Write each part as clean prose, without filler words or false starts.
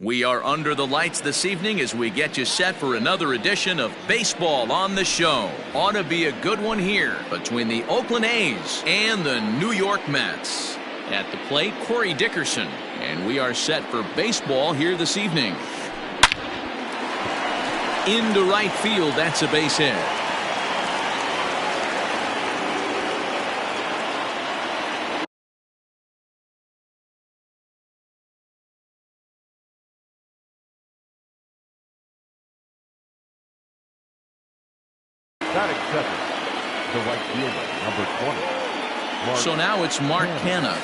We are under the lights this evening as we get you set for another edition of Baseball on the Show. Ought to be a good one here between the Oakland A's and the New York Mets. At the plate, Corey Dickerson, and we are set for baseball here this evening. Into right field, that's a base hit. Batting second, the right fielder, number 20. So now it's Mark Canha,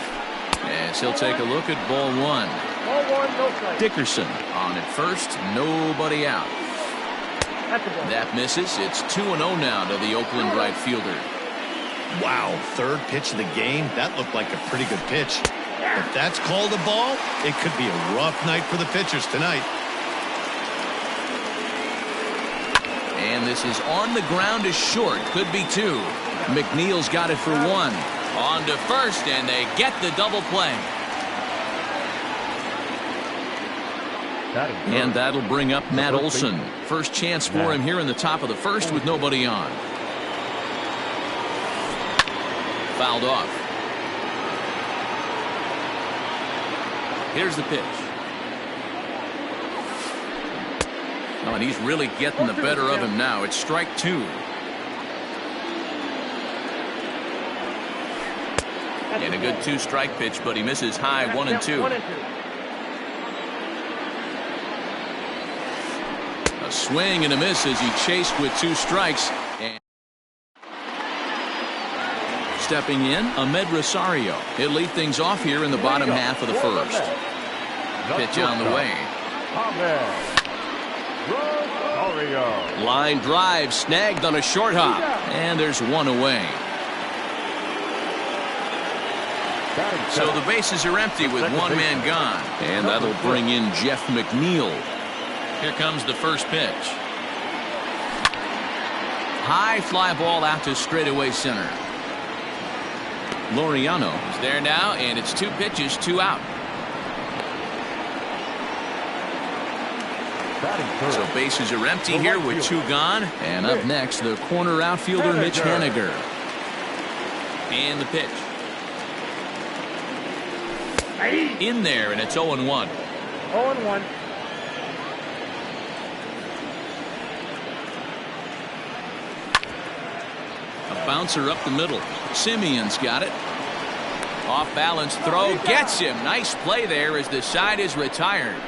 as he'll take a look at ball one. Ball one, no strike. Dickerson on at first, nobody out. That misses. It's 2-0 now to the Oakland right fielder. Wow, third pitch of the game. That looked like a pretty good pitch. If that's called a ball, it could be a rough night for the pitchers tonight. And this is on the ground is short. Could be two. McNeil's got it for one. On to first, and they get the double play. And that'll bring up Matt Olson. First chance for him here in the top of the first with nobody on. Fouled off. Here's the pitch. Oh, and he's really getting the better of him now. It's strike two. And a good two-strike pitch, but he misses high 1-2. A swing and a miss as he chased with two strikes. And stepping in, Ahmed Rosario. He'll lead things off here in the bottom half of the first. Pitch on the way. Line drive snagged on a short hop, and there's one away. So the bases are empty with one man gone, and that'll bring in Jeff McNeil. Here comes the first pitch. High fly ball out to straightaway center. Laureano is there now, and it's two pitches, two out. So bases are empty here with two gone. And up next, the corner outfielder Mitch Haniger. And the pitch. In there, and it's 0-1. 0-1. A bouncer up the middle. Simeon's got it. Off balance throw gets him. Nice play there as the side is retired.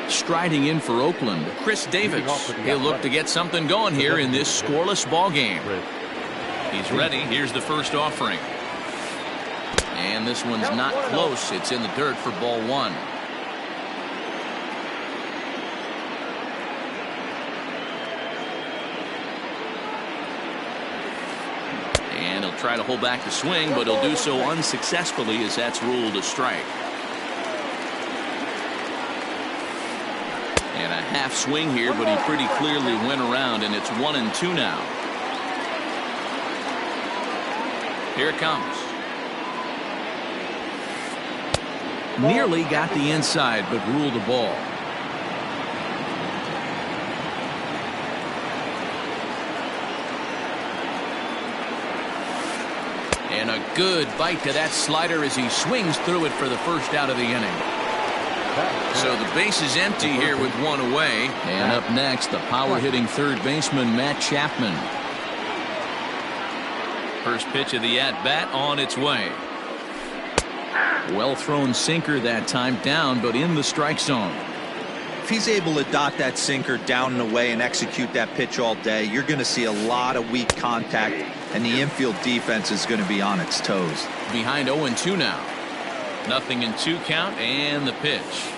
Striding in for Oakland, Chris Davis. He'll look to get something going here in this scoreless ball game. He's ready. Here's the first offering. And this one's not close. It's in the dirt for ball one. And he'll try to hold back the swing, but he'll do so unsuccessfully as that's ruled a strike. And a half swing here, but he pretty clearly went around, and it's 1-2 now. Here it comes. Nearly got the inside, but ruled a ball. And a good bite to that slider as he swings through it for the first out of the inning. So the base is empty here with one away. And up next, the power-hitting third baseman, Matt Chapman. First pitch of the at-bat on its way. Well-thrown sinker that time, down, but in the strike zone. If he's able to dot that sinker down and away and execute that pitch all day, you're going to see a lot of weak contact, and the infield defense is going to be on its toes. Behind 0-2 now. Nothing in two count, and the pitch.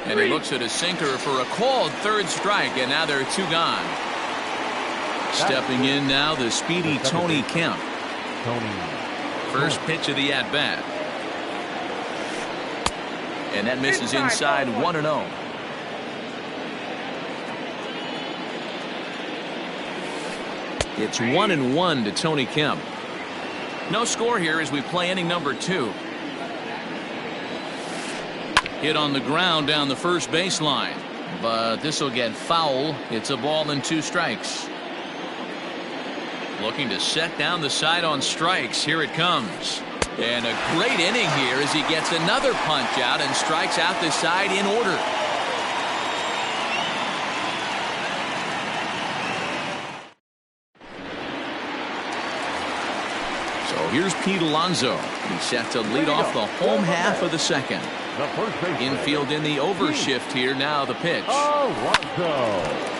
And he looks at a sinker for a called third strike, and now there are two gone. Stepping in now, the speedy Tony Kemp. First pitch of the at-bat. And that misses inside 1-0. It's 1-1 to Tony Kemp. No score here as we play inning number 2. Hit on the ground down the first baseline, but this will get foul. It's a ball and 2 strikes. Looking to set down the side on strikes. Here it comes. And a great inning here as he gets another punch out and strikes out the side in order. So here's Pete Alonso. He's set to lead off the home half of the second. Infield in the overshift here. Now the pitch. Alonso.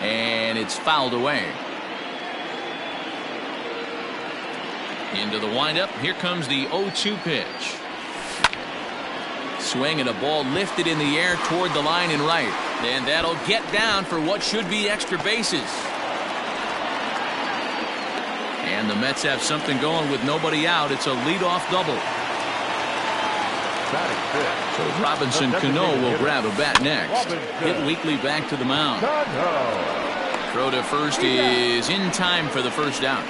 And it's fouled away. Into the windup. Here comes the 0-2 pitch. Swing and a ball lifted in the air toward the line and right. And that'll get down for what should be extra bases. And the Mets have something going with nobody out. It's a leadoff double. So Robinson Cano will grab a bat next. Hit Weekly back to the mound. Throw to first is in time for the first out.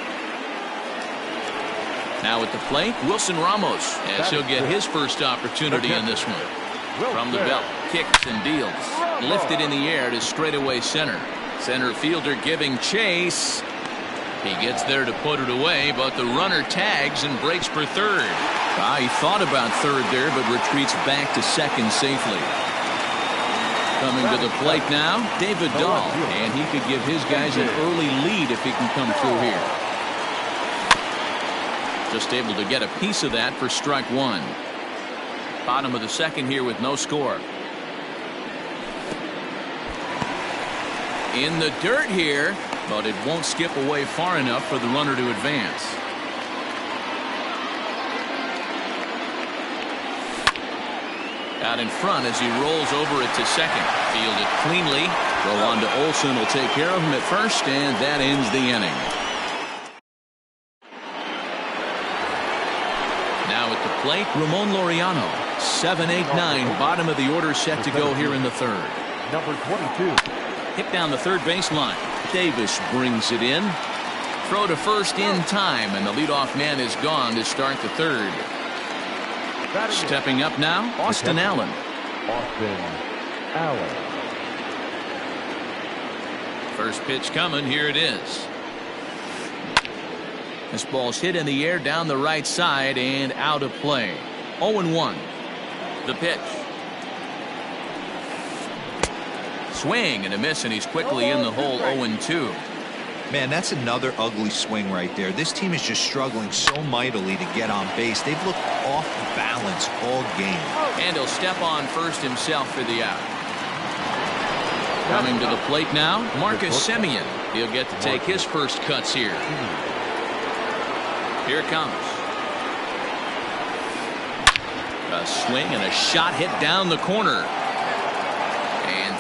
Now at the plate, Wilson Ramos, as he'll get his first opportunity in this one. From the belt, kicks and deals. Lifted in the air to straightaway center. Center fielder giving chase. He gets there to put it away, but the runner tags and breaks for third. He thought about third there, but retreats back to second safely. Coming to the plate now, David Dahl, and he could give his guys an early lead if he can come through here. Just able to get a piece of that for strike 1. Bottom of the second here with no score. In the dirt here, but it won't skip away far enough for the runner to advance. Out in front as he rolls over it to second. Fielded cleanly. Throw on to Olsen will take care of him at first, and that ends the inning. Now at the plate, Ramon Laureano. 7-8-9, bottom of the order set to go here in the third. Number 22. Hit down the third baseline. Davis brings it in. Throw to first in time, and the leadoff man is gone to start the third. Stepping up now, Austin Allen. First pitch coming. Here it is. This ball's hit in the air down the right side and out of play. 0-1. The pitch. Swing and a miss, and he's quickly in the hole. 0-2. Man, that's another ugly swing right there. This team is just struggling so mightily to get on base. They've looked off balance all game. And he'll step on first himself for the out. Coming to the plate now, Marcus Semien. He'll get to take his first cuts here. Here it comes. A swing and a shot hit down the corner.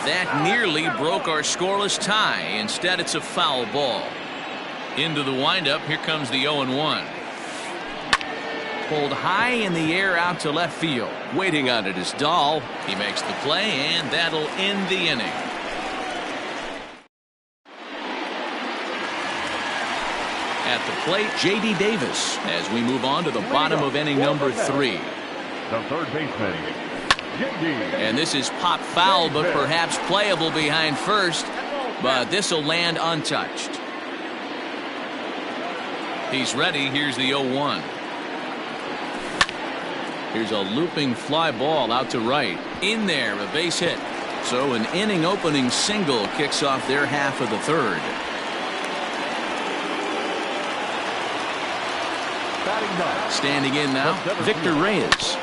That nearly broke our scoreless tie. Instead, it's a foul ball. Into the windup. Here comes the 0-1. Pulled high in the air out to left field. Waiting on it is Dahl. He makes the play, and that'll end the inning. At the plate, J.D. Davis as we move on to the bottom of inning number 3. The third baseman. And this is pop foul, but perhaps playable behind first. But this will land untouched. He's ready. Here's the 0-1. Here's a looping fly ball out to right. In there, a base hit. So an inning opening single kicks off their half of the third. Standing in now, Victor Reyes.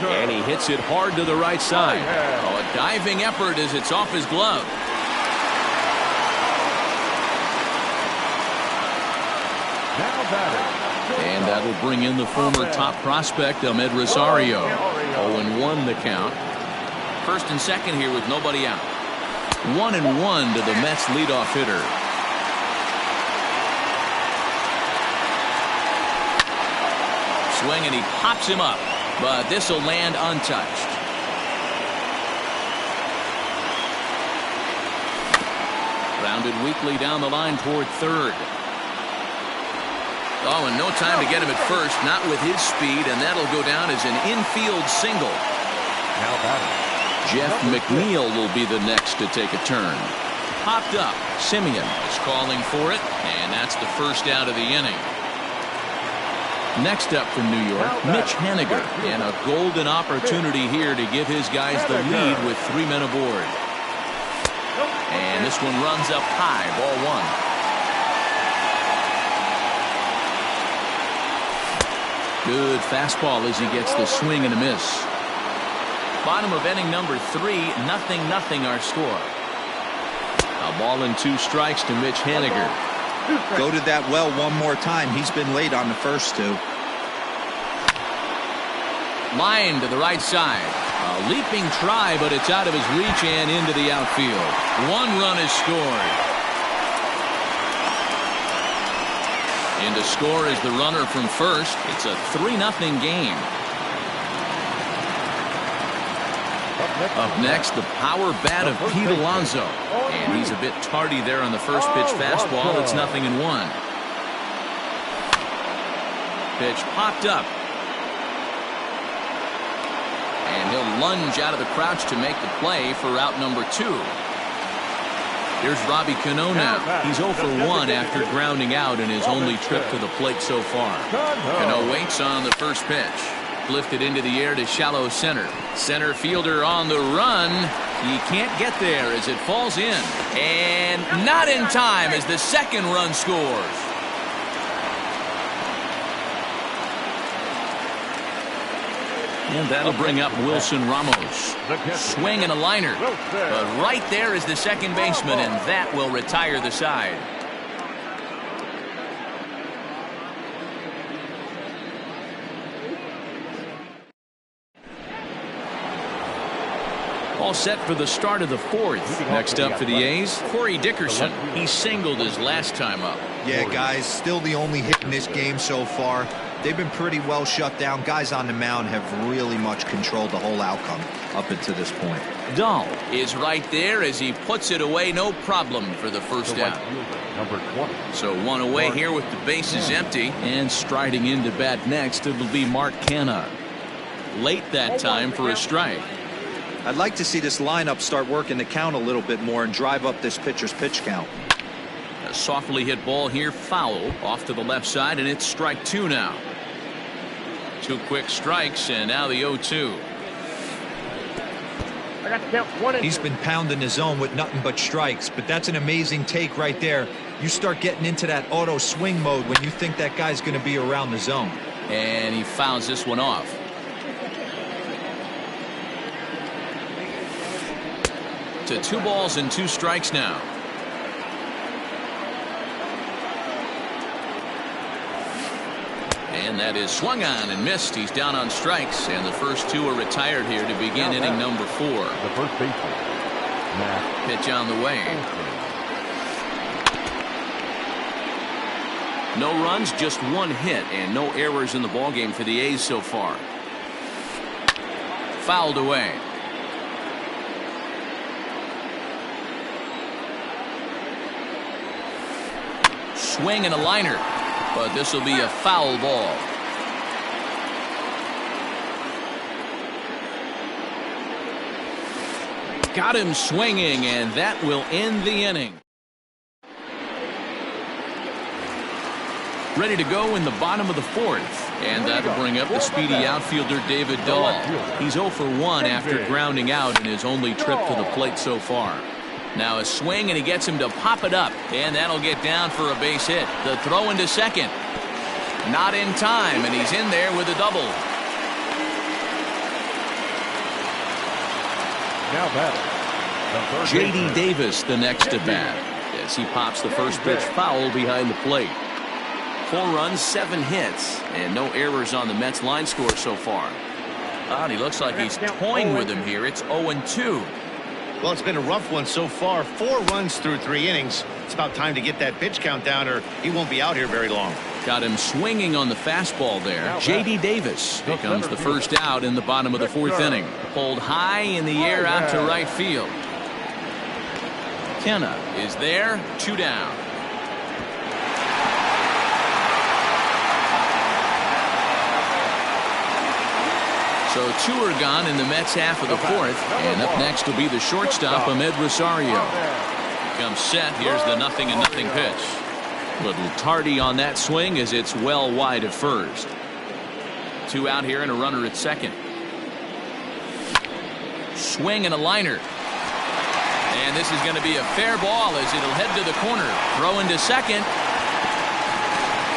And he hits it hard to the right side. Oh, a diving effort as it's off his glove. And that'll bring in the former top prospect, Ahmed Rosario. 0-1 the count. First and second here with nobody out. 1-1 to the Mets leadoff hitter. swing, and he pops him up. But this will land untouched. Grounded weakly down the line toward third. Oh, and no time to get him at first, not with his speed, and that'll go down as an infield single. Now batting. Jeff McNeil will be the next to take a turn. Popped up. Simeon is calling for it, and that's the first out of the inning. Next up from New York, Mitch Haniger, and a golden opportunity here to give his guys the lead with 3 men aboard. And this one runs up high, ball 1. Good fastball as he gets the swing and a miss. Bottom of inning number 3, 0-0 our score. A ball and 2 strikes to Mitch Haniger. Goaded that well one more time. He's been late on the first 2. Line to the right side. A leaping try, but it's out of his reach and into the outfield. 1 run is scored. In to score is the runner from first. It's a 3-0 game. Up next, the power bat of Pete Alonso. And he's a bit tardy there on the first pitch fastball. It's 0-1. Pitch popped up. And he'll lunge out of the crouch to make the play for out number 2. Here's Robbie Cano now. He's 0 for 1 after grounding out in his only trip to the plate so far. Cano waits on the first pitch. Lifted into the air to shallow center. Center fielder on the run. He can't get there as it falls in. And not in time as the second run scores. And that'll bring up Wilson Ramos. Swing and a liner. But right there is the second baseman, and that will retire the side. All set for the start of the 4th. Next up for the A's, Corey Dickerson. He singled his last time up. Yeah, guys, still the only hit in this game so far. They've been pretty well shut down. Guys on the mound have really much controlled the whole outcome up until this point. Dahl is right there as he puts it away, no problem for the first out. Number 20. So 1 away here with the bases empty. And striding into bat next, it'll be Mark Canha. Late that time for a strike. I'd like to see this lineup start working the count a little bit more and drive up this pitcher's pitch count. A softly hit ball here, foul off to the left side, and it's strike 2 now. 2 quick strikes, and now the 0-2. I got to count 1 and 2. He's been pounding the zone with nothing but strikes, but that's an amazing take right there. You start getting into that auto swing mode when you think that guy's going to be around the zone. And he fouls this one off. To 2 balls and 2 strikes now. And that is swung on and missed. He's down on strikes, and the first 2 are retired here to begin inning number 4. The first baseman. Matt. Pitch on the way. No runs, just 1 hit, and no errors in the ballgame for the A's so far. Fouled away. Swing and a liner, but this will be a foul ball. Got him swinging, and that will end the inning. Ready to go in the bottom of the 4th, and that'll bring up the speedy outfielder David Dahl. He's 0 for 1 after grounding out in his only trip to the plate so far. Now a swing, and he gets him to pop it up, and that'll get down for a base hit. The throw into second. Not in time, and he's in there with a double. Now batting. J.D. Davis the next at bat as he pops the first pitch foul behind the plate. 4 runs, 7 hits, and no errors on the Mets line score so far. And he looks like he's toying with him here. It's 0-2. Well, it's been a rough one so far. 4 runs through 3 innings. It's about time to get that pitch count down or he won't be out here very long. Got him swinging on the fastball there. J.D. Davis becomes the first out in the bottom of the fourth inning. Pulled high in the air out to right field. Kenna is there, 2 down. So 2 are gone in the Mets half of the fourth, and up next will be the shortstop, Amed Rosario. Comes set. Here's the 0-0 pitch. Little tardy on that swing as it's well wide at first. 2 out here and a runner at second. Swing and a liner. And this is going to be a fair ball as it'll head to the corner. Throw into second.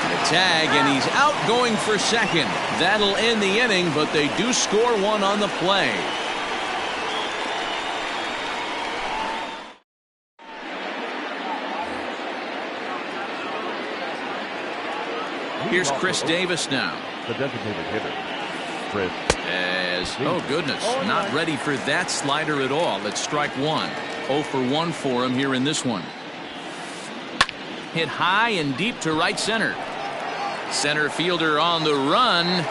The tag, and he's out going for second. That'll end the inning, but they do score one on the play. Here's Chris Davis now. The designated hitter, Chris. Oh goodness, not ready for that slider at all. It's strike 1. 0 for 1 for him here in this one. Hit high and deep to right center. Center fielder on the run.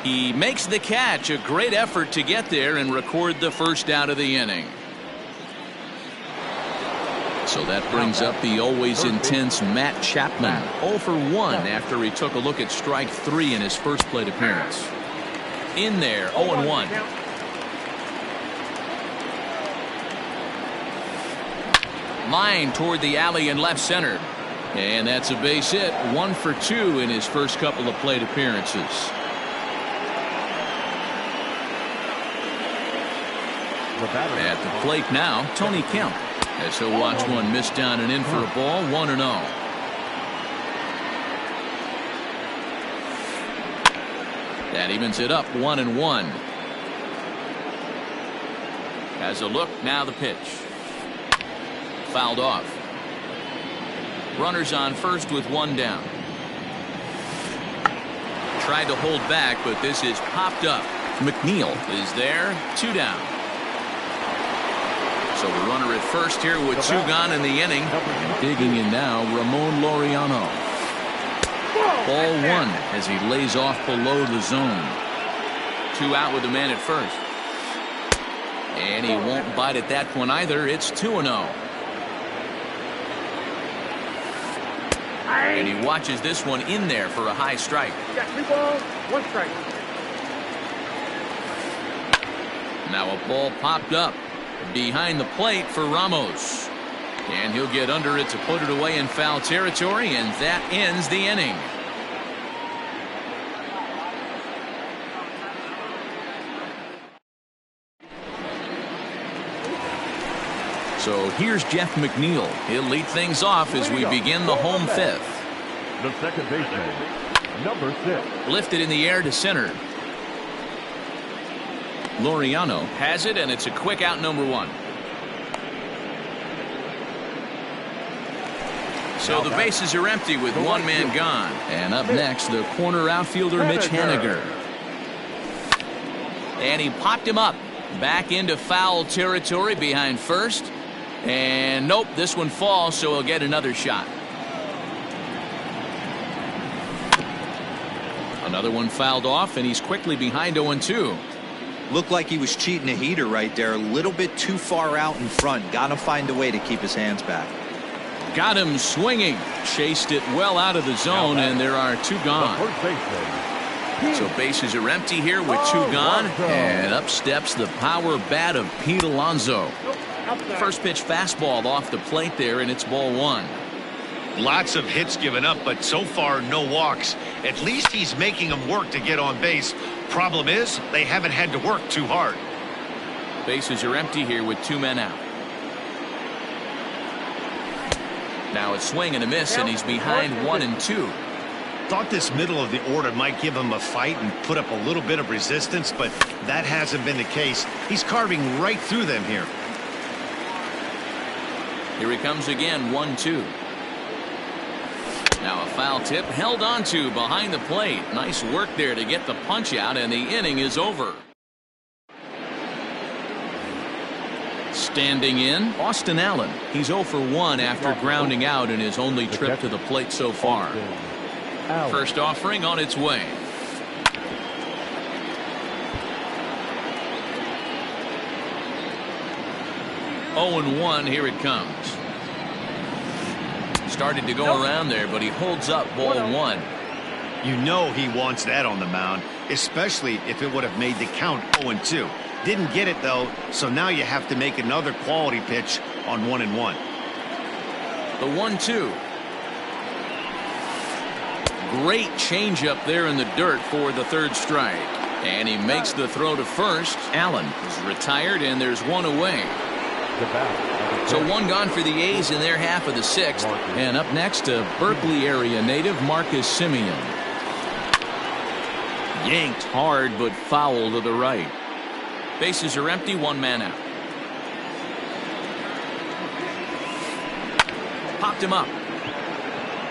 He makes the catch. A great effort to get there and record the first out of the inning. So that brings up the always intense Matt Chapman. 0 for 1 after he took a look at strike 3 in his first plate appearance. In there, 0-1. Line toward the alley in left center. And that's a base hit. 1 for 2 in his first couple of plate appearances. At the plate now, Tony Kemp, as he'll watch one miss down and in for a ball. 1-0. That evens it up, 1-1. Has a look, now the pitch. Fouled off. Runners on first with 1 down. Tried to hold back, but this is popped up. McNeil is there, 2 down. So the runner at first here with 2 gone in the inning. And digging in now, Ramon Laureano. Ball 1 as he lays off below the zone. 2 out with the man at first. And he won't bite at that one either. It's 2-0. And he watches this one in there for a high strike. Got 3 balls, 1 strike. Now a ball popped up behind the plate for Ramos. And he'll get under it to put it away in foul territory, and that ends the inning. So here's Jeff McNeil. He'll lead things off as we begin the home fifth. The second baseman, number 6. Lifted in the air to center. Laureano has it, and it's a quick out, number 1. So the bases are empty with 1 man gone. And up next, the corner outfielder Mitch Haniger. And he popped him up back into foul territory behind first. And nope, this one falls, so he'll get another shot. Another one fouled off, and he's quickly behind 0-2. Looked like he was cheating a heater right there. A little bit too far out in front. Got to find a way to keep his hands back. Got him swinging. Chased it well out of the zone, and there are 2 gone. So bases are empty here with 2 gone. And up steps the power bat of Pete Alonso. First pitch fastball off the plate there, and it's ball 1. Lots of hits given up, but so far no walks. At least he's making them work to get on base. Problem is, they haven't had to work too hard. Bases are empty here with 2 men out. Now a swing and a miss, and he's behind 1-2. Thought this middle of the order might give him a fight and put up a little bit of resistance, but that hasn't been the case. He's carving right through them here. Here he comes again, 1-2. Now a foul tip held onto behind the plate. Nice work there to get the punch out, and the inning is over. Standing in, Austin Allen. He's 0 for 1 after grounding out in his only trip to the plate so far. First offering on its way. Oh and 1, here it comes. Started to go around there, but he holds up ball 1. You know he wants that on the mound, especially if it would have made the count 0-2. Didn't get it, though, so now you have to make another quality pitch on 1 and 1. The 1-2. Great changeup there in the dirt for the third strike. And he makes the throw to first. Allen is retired, and there's one away. So one gone for the A's in their half of the 6th. And up next, a Berkeley area native, Marcus Semien. Yanked hard, but foul to the right. Bases are empty, 1 man out. Popped him up.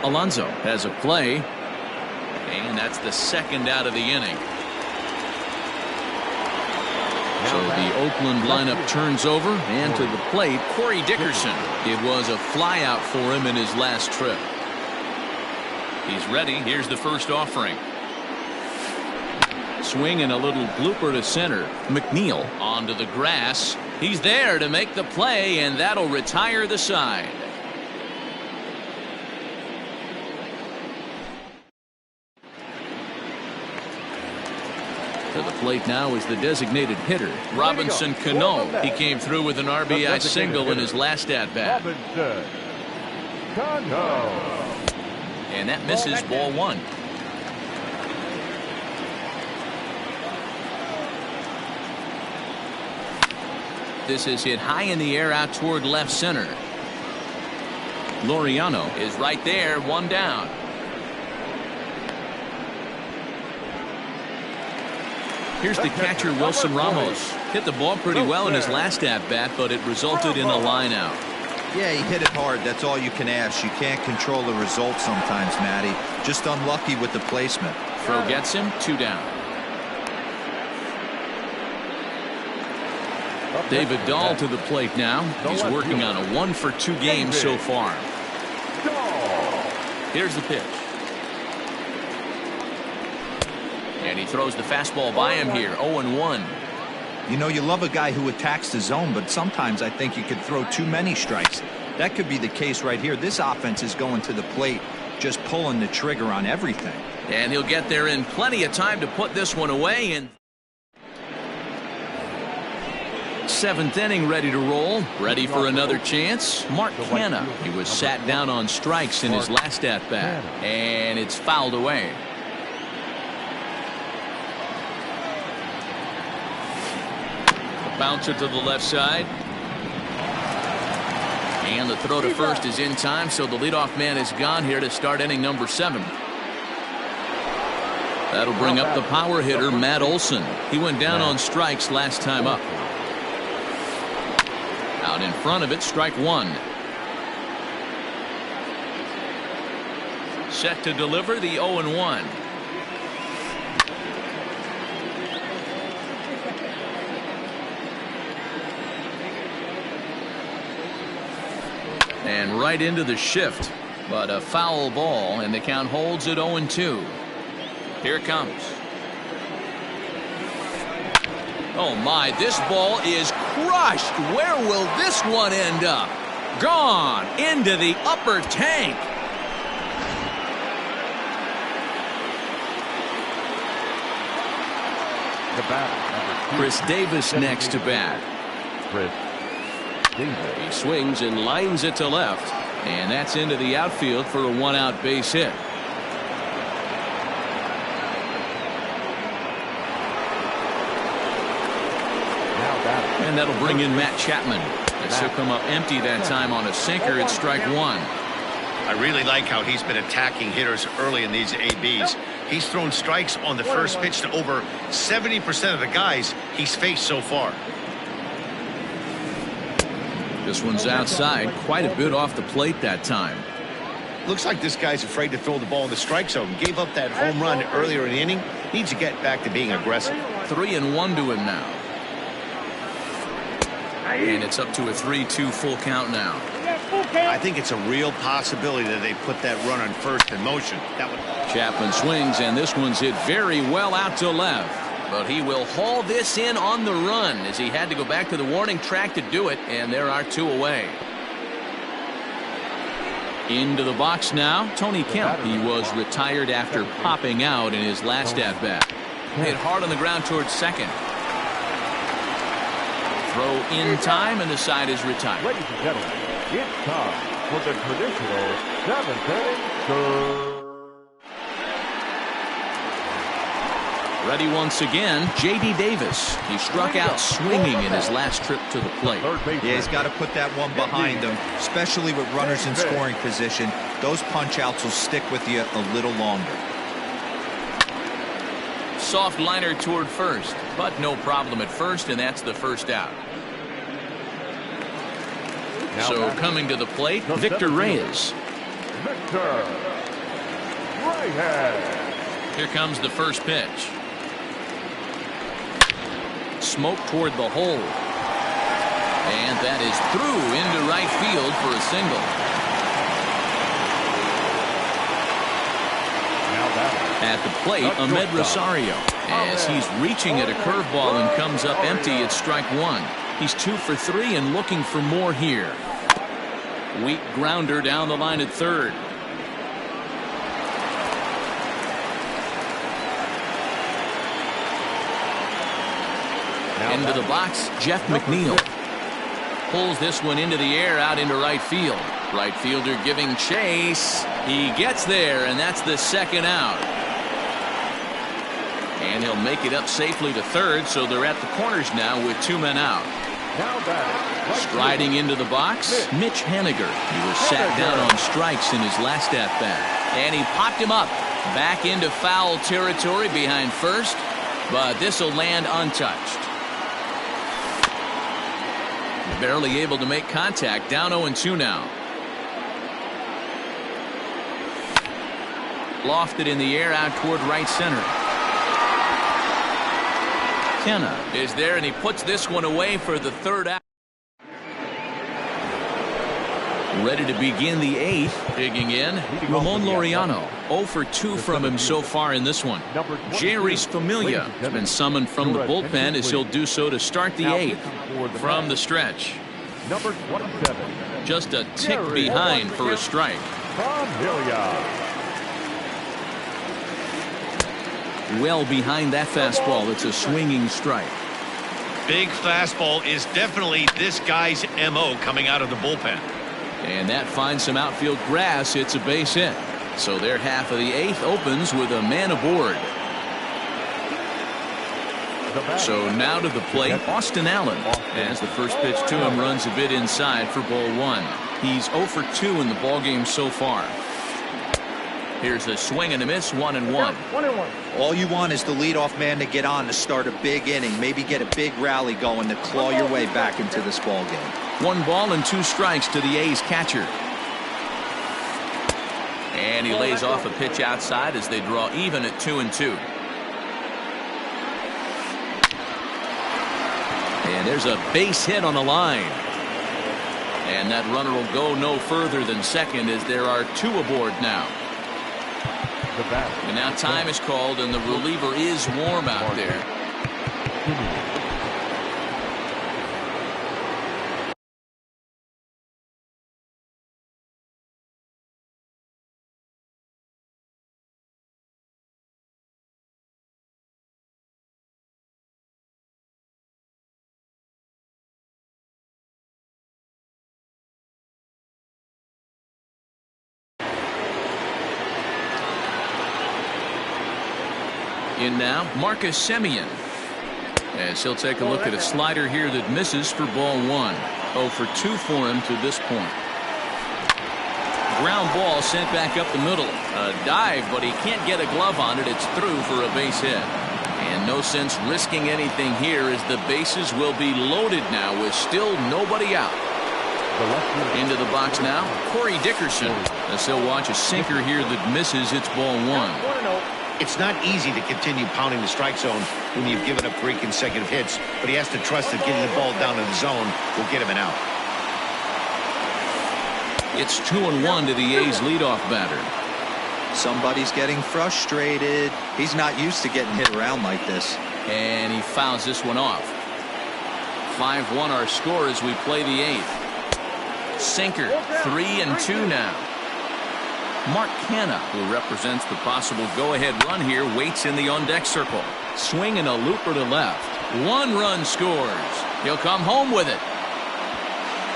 Alonso has a play. And that's the second out of the inning. So the Oakland lineup turns over, and to the plate, Corey Dickerson. It was a flyout for him in his last trip. He's ready. Here's the first offering. Swing and a little blooper to center. McNeil onto the grass. He's there to make the play, and that'll retire the side. To the plate now is the designated hitter, Robinson Cano. He came through with an RBI single in his last at-bat. Robinson Cano. And that misses ball 1. This is hit high in the air out toward left center. Laureano is right there, 1 down. Here's the catcher, Wilson Ramos. Hit the ball pretty well in his last at-bat, but it resulted in a line out. Yeah, he hit it hard. That's all you can ask. You can't control the result sometimes, Matty. Just unlucky with the placement. Throw gets him, 2 down. David Dahl to the plate now. He's working on a 1 for 2 game so far. Here's the pitch. And he throws the fastball by him here, 0-1. You know, you love a guy who attacks the zone, but sometimes I think you could throw too many strikes. That could be the case right here. This offense is going to the plate, just pulling the trigger on everything. And he'll get there in plenty of time to put this one away. And 7th inning, ready to roll, ready for another chance. Mark Canha. He was sat down on strikes in his last at-bat, and it's fouled away. Bouncer to the left side. And the throw to first is in time, so the leadoff man is gone here to start inning number 7. That'll bring up the power hitter, Matt Olson. He went down on strikes last time up. Out in front of it, strike 1. Set to deliver the 0-1. And right into the shift, but a foul ball, and the count holds at 0-2. Here it comes. Oh my, this ball is crushed. Where will this one end up? Gone into the upper tank. Chris Davis next to bat. He swings and lines it to left, and that's into the outfield for a 1-out base hit. And that'll bring in Matt Chapman. This will come up empty that time on a sinker at strike 1. I really like how he's been attacking hitters early in these ABs. He's thrown strikes on the first pitch to over 70% of the guys he's faced so far. This one's outside, quite a bit off the plate that time. Looks like this guy's afraid to throw the ball in the strike zone. Gave up that home run earlier in the inning. Needs to get back to being aggressive. 3-1 to him now. And it's up to a 3-2 full count now. I think it's a real possibility that they put that run on first in motion. Chapman swings, and this one's hit very well out to left. But he will haul this in on the run as he had to go back to the warning track to do it, and there are 2 away. Into the box now, Tony Kemp. He was retired after popping out in his last at-bat. Hit hard on the ground towards second. Throw in time, and the side is retired. Ladies and gentlemen, it's time for the traditional 7th inning. Ready once again, J.D. Davis. He struck out swinging in his last trip to the plate. Yeah, he's got to put that one behind him, especially with runners in scoring position. Those punch-outs will stick with you a little longer. Soft liner toward first, but no problem at first, and that's the first out. So coming to the plate, Victor Reyes. Victor Reyes. Here comes the first pitch. Smoke toward the hole. And that is through into right field for a single. At the plate, Ahmed Rosario. As he's reaching at a curveball and comes up empty at strike 1. He's 2 for 3 and looking for more here. Weak grounder down the line at third. Into the box, Jeff McNeil. Pulls this one into the air out into right field. Right fielder giving chase. He gets there, and that's the second out. And he'll make it up safely to third, so they're at the corners now with 2 men out. Striding into the box, Mitch Haniger. He was sat down on strikes in his last at-bat. And he popped him up. Back into foul territory behind first, but this will land untouched. Barely able to make contact. Down 0-2 now. Lofted in the air out toward right center. Kenna is there, and he puts this one away for the third out. Ready to begin the 8th. Digging in, Ramon Laureano. 0 for 2 from him so far in this one. Jeurys Familia has been summoned from the bullpen as he'll do so to start the 8th from the stretch. Number 27. Just a tick behind for a strike. Well behind that fastball. It's a swinging strike. Big fastball is definitely this guy's MO coming out of the bullpen. And that finds some outfield grass. It's a base hit. So their half of the 8th opens with a man aboard. So now to the plate, Austin Allen. As the first pitch to him runs a bit inside for ball 1. He's 0 for 2 in the ballgame so far. Here's a swing and a miss, 1-1. All you want is the leadoff man to get on to start a big inning, maybe get a big rally going to claw your way back into this ball game. 1 ball and 2 strikes to the A's catcher. And he lays off a pitch outside as they draw even at 2-2. And there's a base hit on the line. And that runner will go no further than second as there are 2 aboard now. And now time is called, and the reliever is warm out there. In now, Marcus Semien. As he'll take a look at a slider here that misses for ball 1. 0 for 2 for him to this point. Ground ball sent back up the middle. A dive, but he can't get a glove on it. It's through for a base hit. And no sense risking anything here as the bases will be loaded now with still nobody out. Into the box now, Corey Dickerson. As he'll watch a sinker here that misses. It's ball 1. It's not easy to continue pounding the strike zone when you've given up 3 consecutive hits, but he has to trust that getting the ball down to the zone will get him an out. It's 2-1 to the A's leadoff batter. Somebody's getting frustrated. He's not used to getting hit around like this. And he fouls this one off. 5-1 our score as we play the 8th. Sinker, 3-2 now. Mark Canha, who represents the possible go-ahead run here, waits in the on-deck circle. Swinging a looper to left. 1 run scores. He'll come home with it.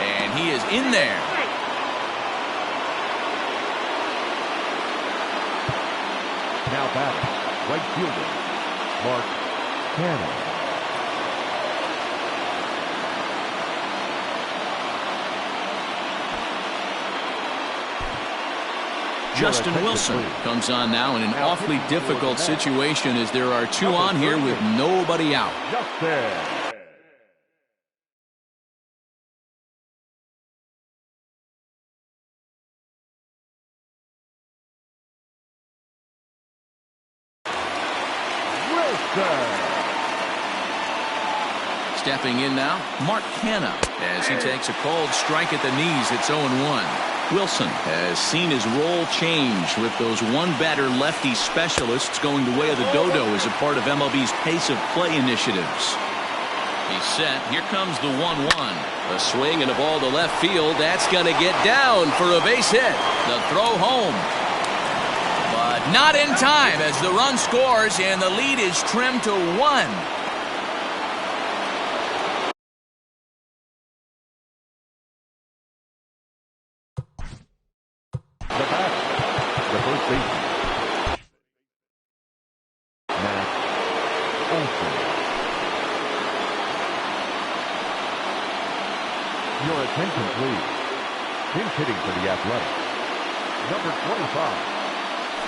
And he is in there. Now batting, right fielder, Mark Canha. Justin Wilson comes on now in an awfully difficult situation as there are 2 on here with nobody out. Stepping in now, Mark Canha as he takes a cold strike at the knees. It's 0-1. Wilson has seen his role change with those one-batter lefty specialists going the way of the dodo as a part of MLB's pace of play initiatives. He's set. Here comes the 1-1. A swing and a ball to left field. That's going to get down for a base hit. The throw home. But not in time as the run scores and the lead is trimmed to 1. The first baseman, Matt Olson. Your attention, please. Pinch hitting for the Athletics, number 25,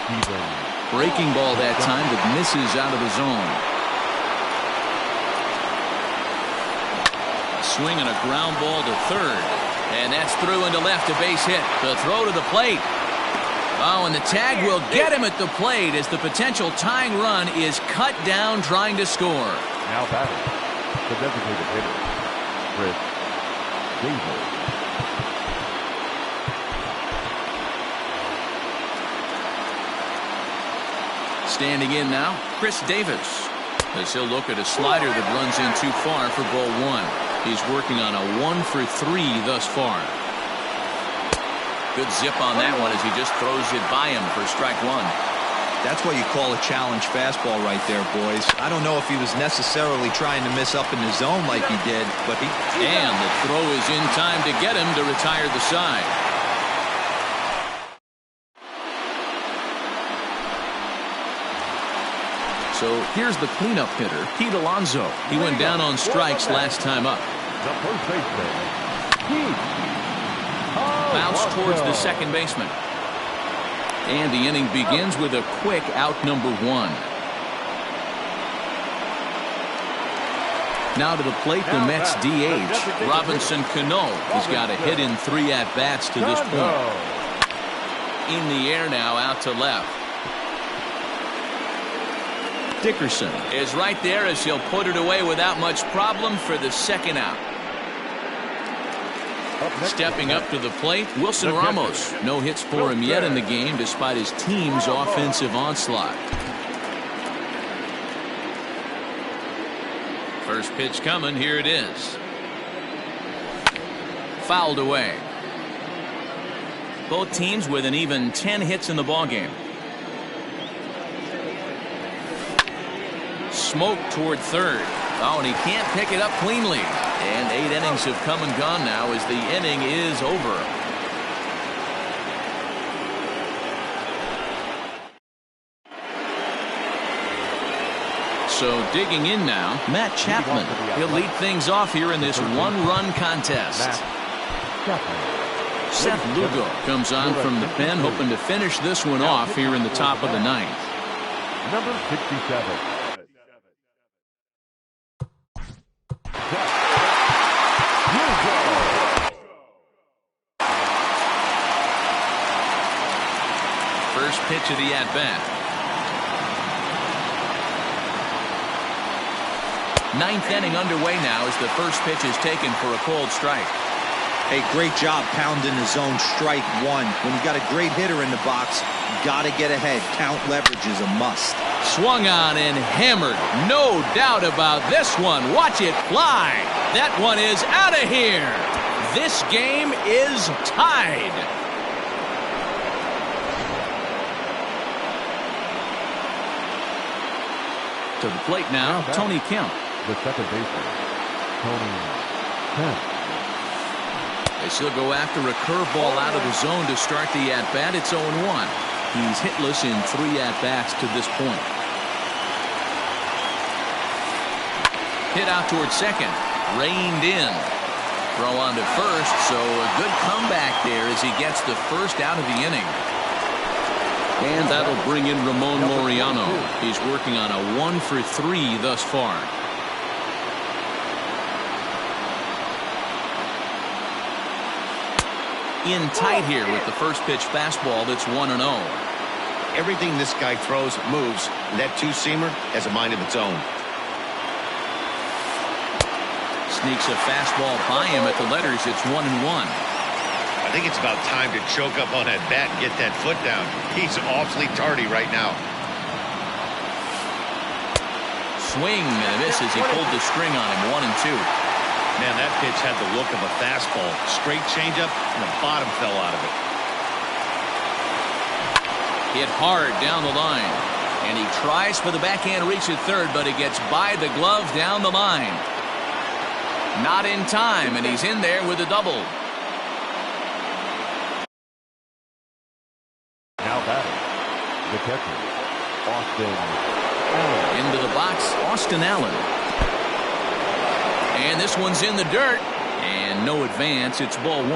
Steven. Breaking ball that time that misses out of the zone. Swing and a ground ball to third. And that's through into left, a base hit. The throw to the plate. Oh, and the tag will get him at the plate as the potential tying run is cut down trying to score. Now batting, the designated hitter, Chris Davis. Standing in now, Chris Davis. As he'll look at a slider that runs in too far for ball 1. He's working on a 1-for-3 thus far. Good zip on that one as he just throws it by him for strike 1. That's what you call a challenge fastball right there, boys. I don't know if he was necessarily trying to miss up in the zone like he did, but he... And the throw is in time to get him to retire the side. So here's the cleanup hitter, Pete Alonso. He went down on strikes last time up. The first baseman, Pete. Bounce towards the second baseman. And the inning begins with a quick out number 1. Now to the plate, the Mets DH, Robinson Cano. He's got a hit in 3 at-bats to this point. In the air now, out to left. Dickerson is right there as he'll put it away without much problem for the second out. Stepping up to the plate, Wilson Ramos. No hits for him yet in the game despite his team's offensive onslaught. First pitch coming. Here it is. Fouled away. Both teams with an even 10 hits in the ballgame. Smoke toward third. Oh, and he can't pick it up cleanly. And 8 innings have come and gone now as the inning is over. So digging in now, Matt Chapman. He'll lead things off here in this 1-run contest. Seth Lugo comes on from the pen, hoping to finish this one off here in the top of the 9th. Number 67. First pitch of the at-bat. Ninth inning underway now as the first pitch is taken for a cold strike. Hey, great job pounding the zone. Strike one. When you got a great hitter in the box, got to get ahead. Count leverage is a must. Swung on and hammered. No doubt about this one. Watch it fly. That one is out of here. This game is tied. To the plate now, Tony Kemp. The second baseman, Tony Kemp. They still go after a curveball out of the zone to start the at-bat. It's 0-1. He's hitless in 3 at-bats to this point. Hit out towards second. Reined in. Throw on to first, so a good comeback there as he gets the first out of the inning. And that'll bring in Ramon Laureano. He's working on a 1-for-3 thus far. In tight here with the first pitch fastball that's 1-0. Everything this guy throws moves, and that two-seamer has a mind of its own. Sneaks a fastball by him at the letters. It's 1-1. I think it's about time to choke up on that bat and get that foot down. He's awfully tardy right now. Swing and a miss as he pulled the string on him. 1-2. Man, that pitch had the look of a fastball. Straight changeup, and the bottom fell out of it. Hit hard down the line. And he tries for the backhand reach at third, but it gets by the glove down the line. Not in time, and he's in there with a double. Now batting, the catcher, Austin Allen. Into the box, Austin Allen. And this one's in the dirt. And no advance. It's ball 1.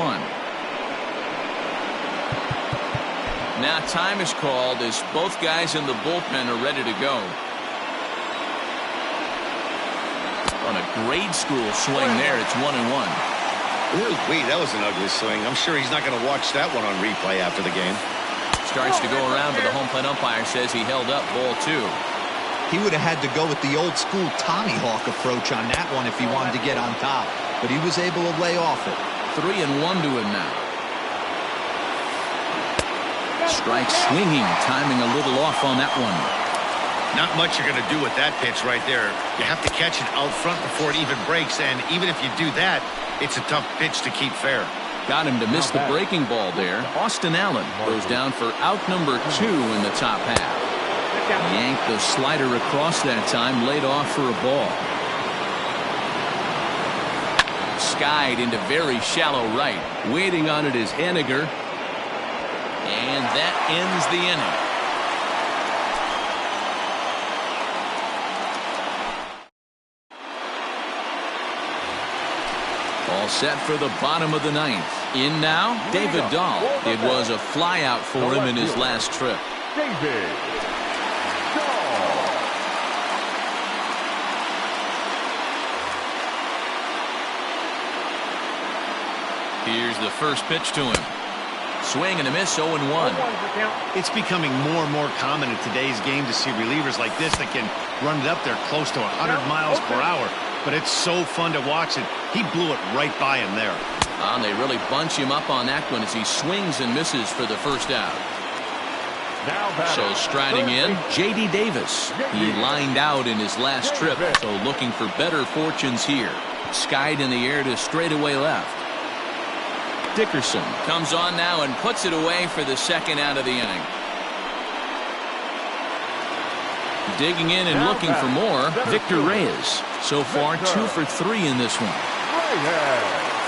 Now time is called as both guys in the bullpen are ready to go. On a grade school swing there, it's 1-1. Wait, that was an ugly swing. I'm sure he's not going to watch that one on replay after the game. Starts to go around, but the home plate umpire says he held up ball 2. He would have had to go with the old school Tommy Hawk approach on that one if he wanted to get on top. But he was able to lay off it. 3-1 to him now. Strike swinging, timing a little off on that one. Not much you're going to do with that pitch right there. You have to catch it out front before it even breaks, and even if you do that, it's a tough pitch to keep fair. Got him to miss the breaking ball there. Austin Allen goes down for out number 2 in the top half. Yanked the slider across that time, laid off for a ball. Skied into very shallow right. Waiting on it is Henniger. And that ends the inning. All set for the bottom of the 9th. In now, David Dahl. It was a flyout for him in his last trip. David Dahl. Here's the first pitch to him. Swing and a miss, 0-1. It's becoming more and more common in today's game to see relievers like this that can run it up there close to 100 miles per hour. But it's so fun to watch it. He blew it right by him there. And they really bunch him up on that one as he swings and misses for the first out. So striding in, J.D. Davis. He lined out in his last trip, so looking for better fortunes here. Skied in the air to straightaway left. Dickerson comes on now and puts it away for the second out of the inning. Digging in and looking for more, Victor Reyes. So far, 2 for 3 in this one.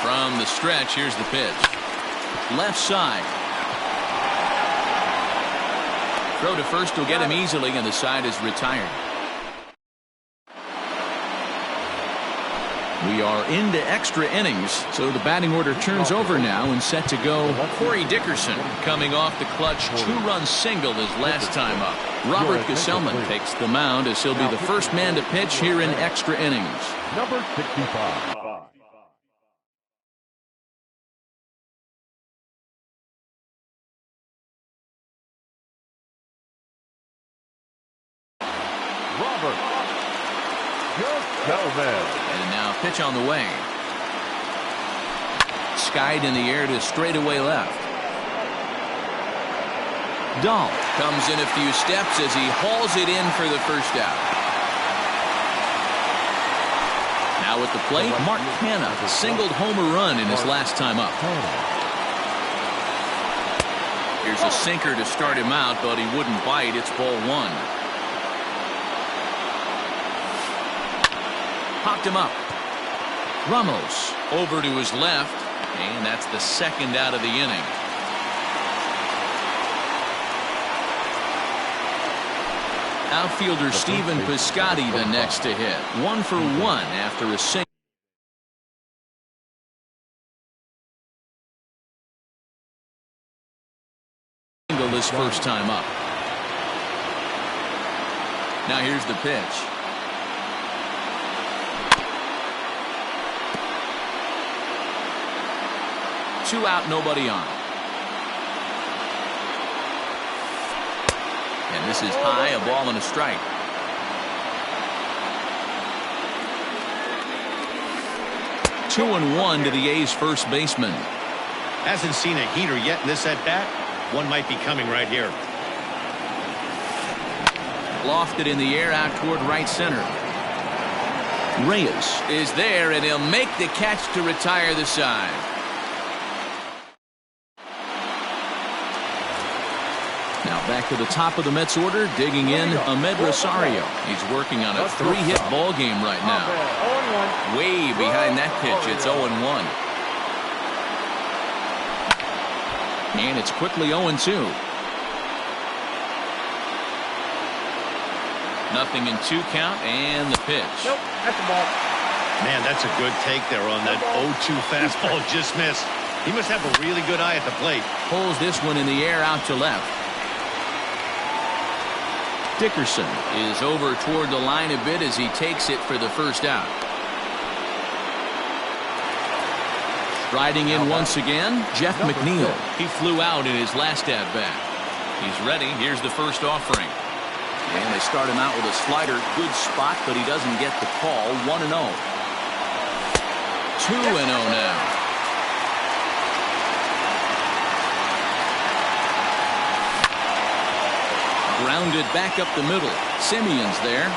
From the stretch, here's the pitch. Left side. Throw to first will get him easily, and the side is retired. We are into extra innings, so the batting order turns over now and set to go. Corey Dickerson coming off the clutch 2-run single his last time up. Robert Gesellman takes the mound as he'll be the first man to pitch here in extra innings. Number 65. Robert Bellman. And now pitch on the way. Skied in the air to straightaway left. Dahl comes in a few steps as he hauls it in for the first out. Now at the plate, Mark Canha singled home a run in his last time up. Here's a sinker to start him out, but he wouldn't bite. It's ball one. Popped him up. Ramos over to his left, and that's the second out of the inning. Outfielder Stephen Piscotty the next to hit. 1 for 1 after a single. His first time up. Now here's the pitch. Two out, nobody on. And this is high, a ball and a strike. Two and one to the A's first baseman. Hasn't seen a heater yet in this at-bat. One might be coming right here. Lofted in the air out toward right center. Reyes is there, and he'll make the catch to retire the side. Now back to the top of the Mets order, digging in Ahmed Rosario. He's working on a 3-hit ball game right now. Way behind that pitch, it's 0-1. And it's quickly 0-2. Nothing in 2 count, and the pitch. Nope, that's a ball. Man, that's a good take there on that 0-2 fastball. Just missed. He must have a really good eye at the plate. Pulls this one in the air out to left. Dickerson is over toward the line a bit as he takes it for the first out. Riding in once again, Jeff McNeil. He flew out in his last at-bat. He's ready. Here's the first offering. And they start him out with a slider. Good spot, but he doesn't get the call. 1-0. 2-0 now. Grounded back up the middle. Simeon's there.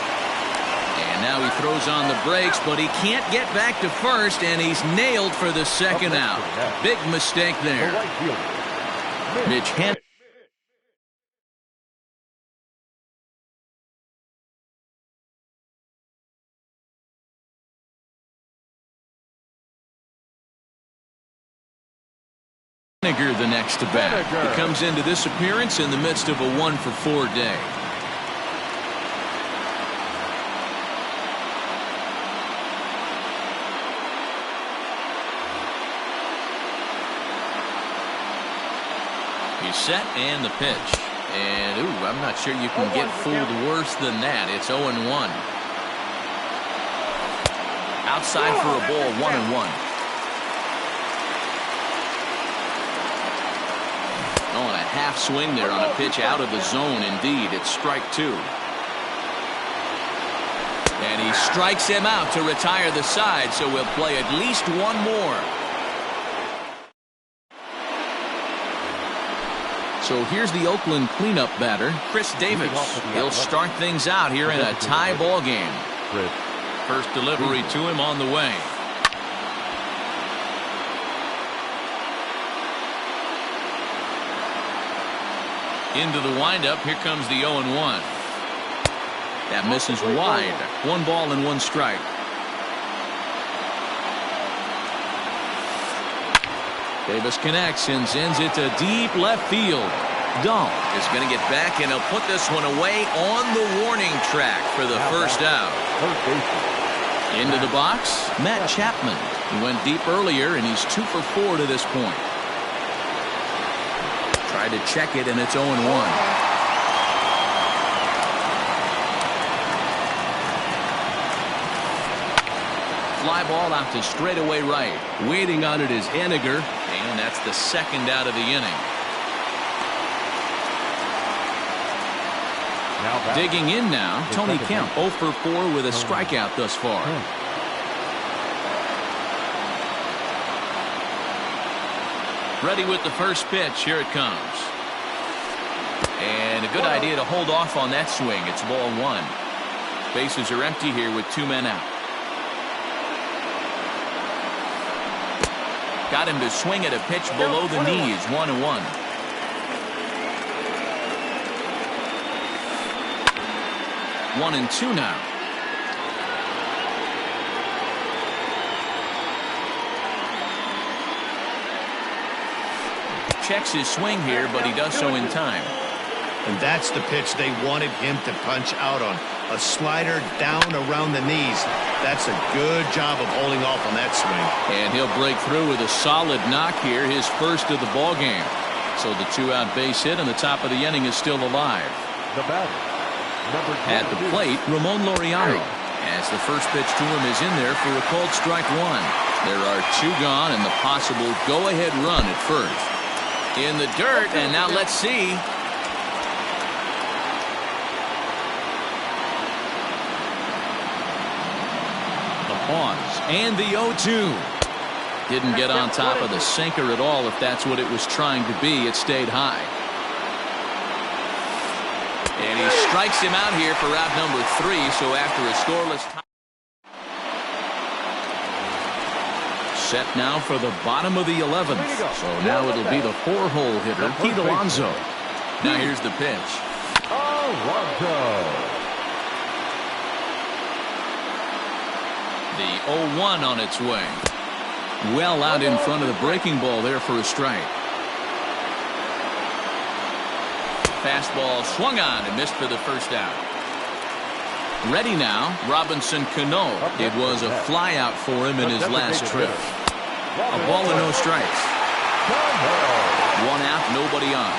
And now he throws on the brakes, but he can't get back to first, and he's nailed for the second out. Big mistake there. Mitch Haniger. The next to bat. He comes into this appearance in the midst of a 1-for-4 day. He's set, and the pitch. And, ooh, I'm not sure you can get fooled worse than that. It's 0-1. Outside for a ball, 1-1. Oh, and a half swing there on a pitch out of the zone. Indeed, it's strike 2. And he strikes him out to retire the side, so we'll play at least one more. So here's the Oakland cleanup batter, Chris Davis. He'll start things out here in a tie ball game. First delivery to him on the way. Into the windup. Here comes the 0-1. That misses wide. 1 ball and 1 strike. Davis connects and sends it to deep left field. Dahl is going to get back, and he'll put this one away on the warning track for the first out. Into the box, Matt Chapman. He went deep earlier, and he's 2 for 4 to this point. Tried to check it, and it's 0-1. Fly ball out to straightaway right. Waiting on it is Haniger, and that's the second out of the inning. Now back. Digging in now, The Tony second Kemp, baseman. 0 for 4 with a strikeout thus far. Kemp. Ready with the first pitch. Here it comes. And a good idea to hold off on that swing. It's ball 1. Bases are empty here with 2 men out. Got him to swing at a pitch below the knees. 1-1. One and 2 now. Checks his swing here, but he does so in time. And that's the pitch they wanted him to punch out on. A slider down around the knees. That's a good job of holding off on that swing. And he'll break through with a solid knock here, his first of the ball game. So the 2-out base hit and the top of the inning is still alive. The batter, number 22. At the plate, Ramon Laureano. As the first pitch to him is in there for a called strike 1. There are 2 gone and the possible go-ahead run at first. In the dirt, and now let's see. The pause and the 0-2. Didn't get on top of the sinker at all. If that's what it was trying to be, it stayed high. And he strikes him out here for out number 3. So after a scoreless tie. Set now for the bottom of the 11th. So now it'll be the 4-hole hitter, Pete Alonso. Now here's the pitch. Alonso. The 0-1 on its way. Well out in front of the breaking ball there for a strike. Fastball swung on and missed for the first out. Ready now, Robinson Cano. It was a fly out for him in his last trip. A ball and no strikes. 1 out, nobody on.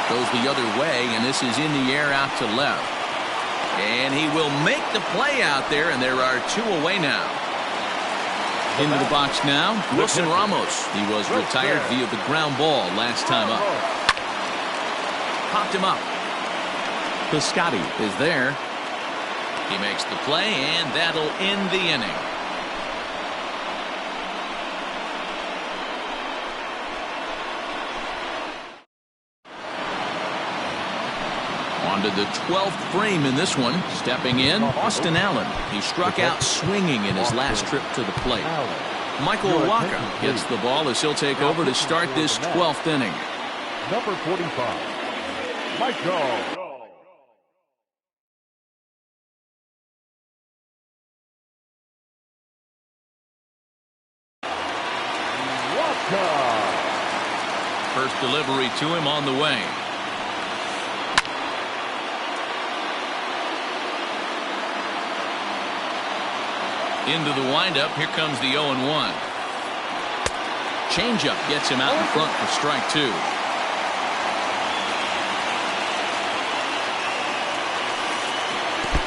Goes the other way, and this is in the air out to left. And he will make the play out there, and there are 2 away now. Into the box now, Wilson Ramos. He was retired via the ground ball last time up. Popped him up. Piscotty is there. He makes the play, and that'll end the inning. On to the 12th frame in this one. Stepping in, Austin Allen. He struck out swinging in his last trip to the plate. Michael Wacha gets the ball as he'll take over to start this 12th inning. Number 45, Michael. First delivery to him on the way. Into the windup. Here comes the 0-1. Changeup gets him out in front for strike 2.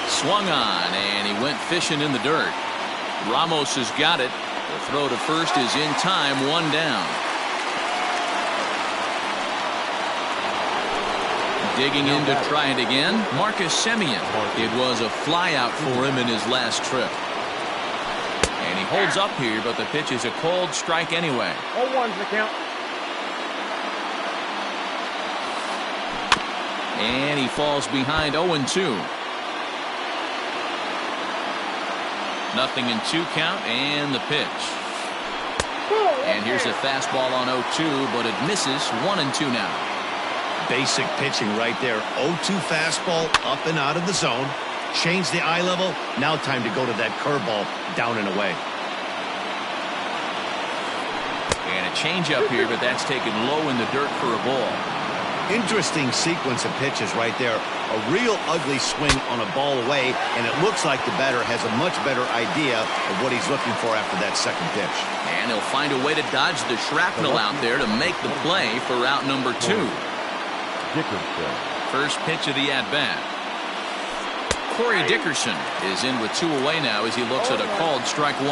Swung on, and he went fishing in the dirt. Ramos has got it. The throw to first is in time. 1 down. Digging in to try it again, Marcus Semien. It was a fly out for him in his last trip. And he holds up here, but the pitch is a cold strike anyway. 0-1's the count. And he falls behind 0-2. Nothing in 2 count, and the pitch. And here's a fastball on 0-2, but it misses. 1-2 now. Basic pitching right there. 0-2 fastball up and out of the zone. Change the eye level. Now time to go to that curveball down and away. And a changeup here, but that's taken low in the dirt for a ball. Interesting sequence of pitches right there. A real ugly swing on a ball away, and it looks like the batter has a much better idea of what he's looking for after that second pitch. And he'll find a way to dodge the shrapnel out there to make the play for out number 2. Dickerson. First pitch of the at-bat. Corey Dickerson is in with 2 away now as he looks at a called strike 1.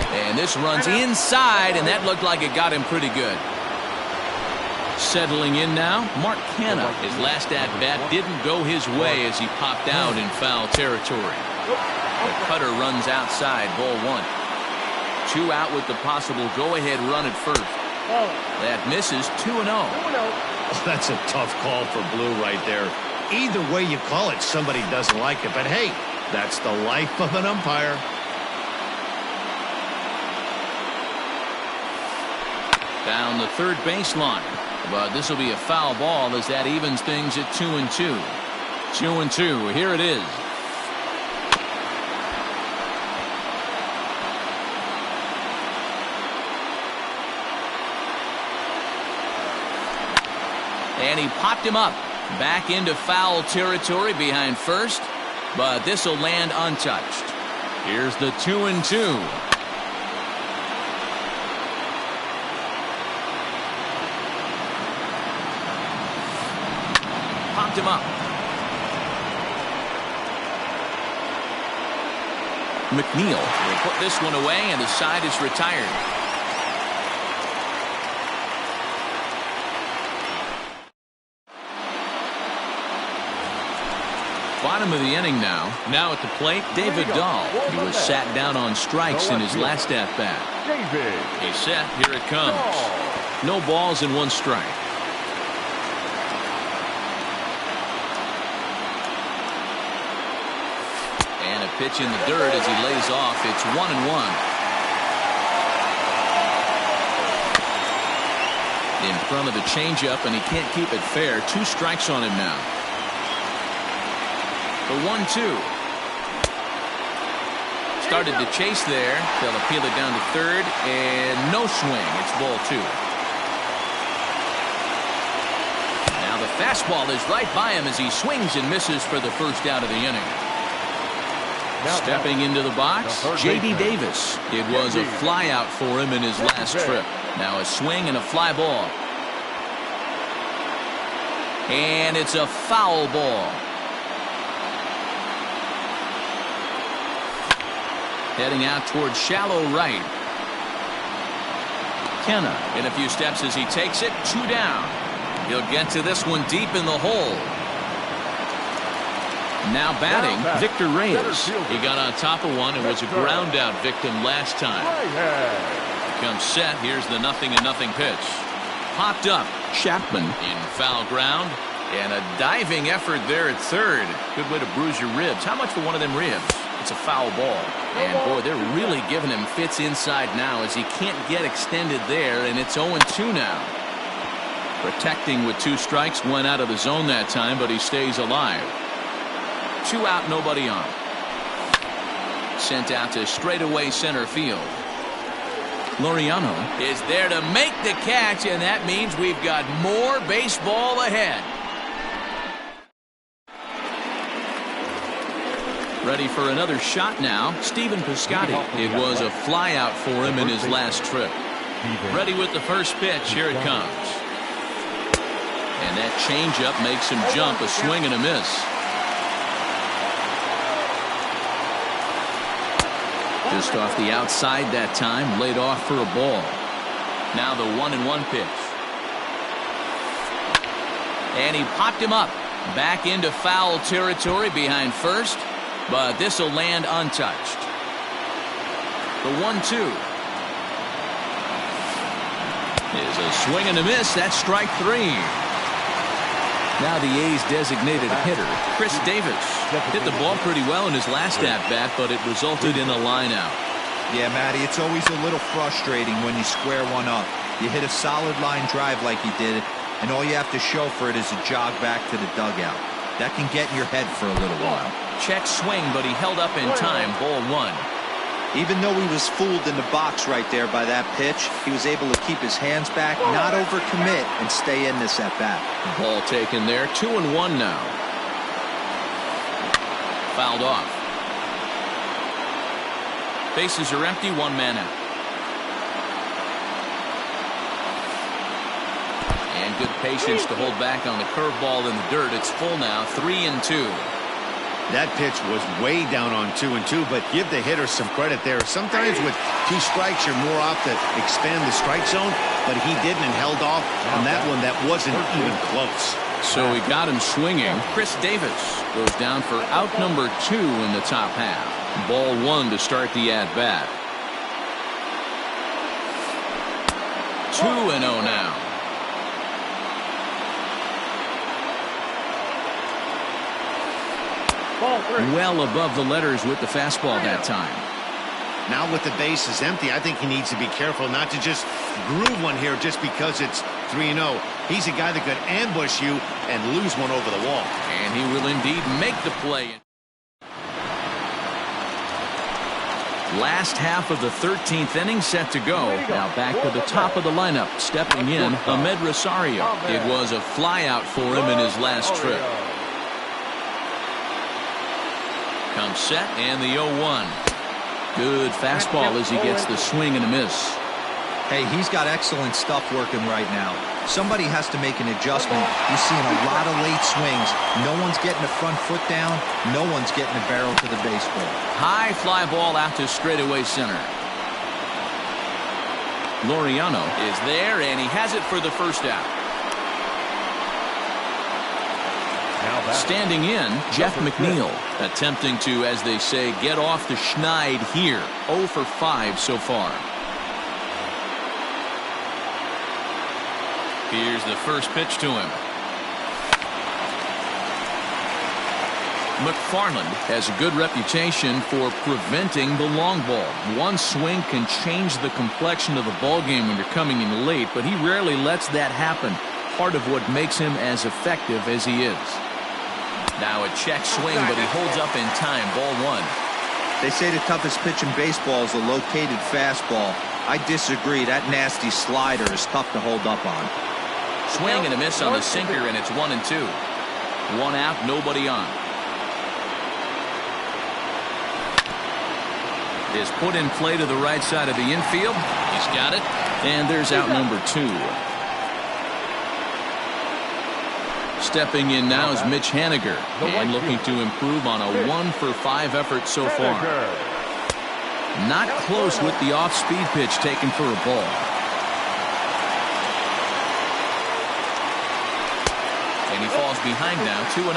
And this runs inside, and that looked like it got him pretty good. Settling in now, Mark Canha. His last at-bat didn't go his way as he popped out in foul territory. The cutter runs outside, ball 1. 2 out with the possible go-ahead run at first. That misses 2-0. Oh, that's a tough call for Blue right there. Either way you call it, somebody doesn't like it. But hey, that's the life of an umpire. Down the third baseline. But this will be a foul ball as that evens things at 2-2. 2-2. Here it is. And he popped him up. Back into foul territory behind first. But this will land untouched. Here's the 2-2. Popped him up. McNeil will put this one away, and the side is retired. Bottom of the inning now. Now at the plate, David Dahl. He was sat down on strikes in his last at-bat. He's set. Here it comes. No balls and 1 strike. And a pitch in the dirt as he lays off. It's 1-1. In front of the changeup, and he can't keep it fair. 2 strikes on him now. The 1-2. Started to chase there. They'll appeal it down to third, and no swing. It's ball 2. Now the fastball is right by him as he swings and misses for the first out of the inning. Stepping into the box, J.D. Davis. It was a fly out for him in his last trip. Now a swing and a fly ball. And it's a foul ball. Heading out towards shallow right. Canha in a few steps as he takes it. 2 down. He'll get to this one deep in the hole. Now batting, Victor Reyes. He got on top of one and was a ground out victim last time. Comes set. Here's the 0-0 pitch. Popped up. Chapman in foul ground. And a diving effort there at third. Good way to bruise your ribs. How much for one of them ribs? It's a foul ball. And boy, they're really giving him fits inside now as he can't get extended there, and it's 0-2 now. Protecting with 2 strikes, went out of the zone that time, but he stays alive. 2 out, nobody on. Sent out to straightaway center field. Laureano is there to make the catch, and that means we've got more baseball ahead. Ready for another shot now. Stephen Piscotty. It was a fly out for him in his last trip. Ready with the first pitch. Here it comes. And that changeup makes him jump. A swing and a miss. Just off the outside that time. Laid off for a ball. Now the 1-1 pitch. And he popped him up. Back into foul territory behind first. But this will land untouched. The 1-2 is a swing and a miss. That's strike 3. Now the A's designated hitter, Chris Davis, hit the ball pretty well in his last at-bat, but it resulted in a line out. Yeah, Matty, it's always a little frustrating when you square one up. You hit a solid line drive like you did, and all you have to show for it is a jog back to the dugout. That can get in your head for a little while. Check swing, but he held up in time. Ball 1. Even though he was fooled in the box right there by that pitch, he was able to keep his hands back, not overcommit, and stay in this at-bat. Ball taken there. 2-1 now. Fouled off. Bases are empty. 1 man out. And good patience to hold back on the curveball in the dirt. It's full now. 3-2. That pitch was way down on 2-2, but give the hitter some credit there. Sometimes with 2 strikes, you're more apt to expand the strike zone, but he didn't and held off on that one that wasn't even close. So he got him swinging. Chris Davis goes down for out number 2 in the top half. Ball 1 to start the at-bat. 2-0 now. Ball 3. Well above the letters with the fastball that time. Now with the bases empty, I think he needs to be careful not to just groove one here just because it's 3-0. He's a guy that could ambush you and lose one over the wall. And he will indeed make the play. Last half of the 13th inning set to go. Now back to the top of the lineup. Stepping in, Ahmed Rosario. It was a flyout for him in his last trip. Comes set and the 0-1. Good fastball as he gets the swing and a miss. Hey, he's got excellent stuff working right now. Somebody has to make an adjustment. You're seeing a lot of late swings. No one's getting the front foot down. No one's getting the barrel to the baseball. High fly ball out to straightaway center. Laureano is there, and he has it for the first out. Standing in, Jeff McNeil, attempting to, as they say, get off the schneid here. 0 for 5 so far. Here's the first pitch to him. McFarland has a good reputation for preventing the long ball. One swing can change the complexion of the ball game when you're coming in late, but he rarely lets that happen. Part of what makes him as effective as he is. Now a check swing, but he holds up in time. Ball 1. They say the toughest pitch in baseball is a located fastball. I disagree. That nasty slider is tough to hold up on. Swing and a miss on the sinker, and it's 1-2. 1 out, nobody on. Is put in play to the right side of the infield. He's got it. And there's out number 2. Stepping in now is Mitch Haniger, and looking to improve on a 1 for 5 effort so far. Not close with the off-speed pitch taken for a ball. And he falls behind now, 2-0.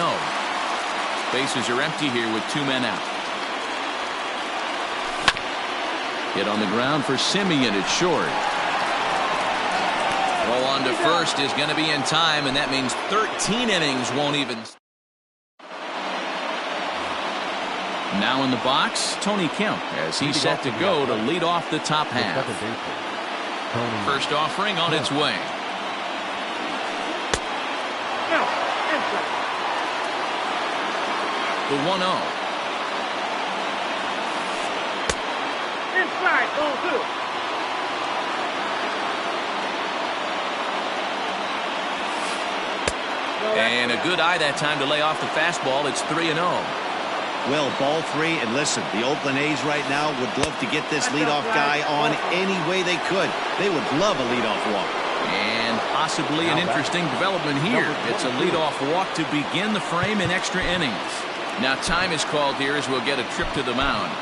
Bases are empty here with 2 men out. Hit on the ground for Simeon at short. Roll on to first is going to be in time, and that means 13 innings won't even. Now in the box, Tony Kemp as he's set to go to lead off the top half. First offering on its way. The 1-0. Inside, 0-2. And a good eye that time to lay off the fastball. It's 3-0. Well, ball 3, and listen, the Oakland A's right now would love to get this leadoff guy on any way they could. They would love a leadoff walk. And possibly an interesting development here. It's a leadoff walk to begin the frame in extra innings. Now time is called here as we'll get a trip to the mound.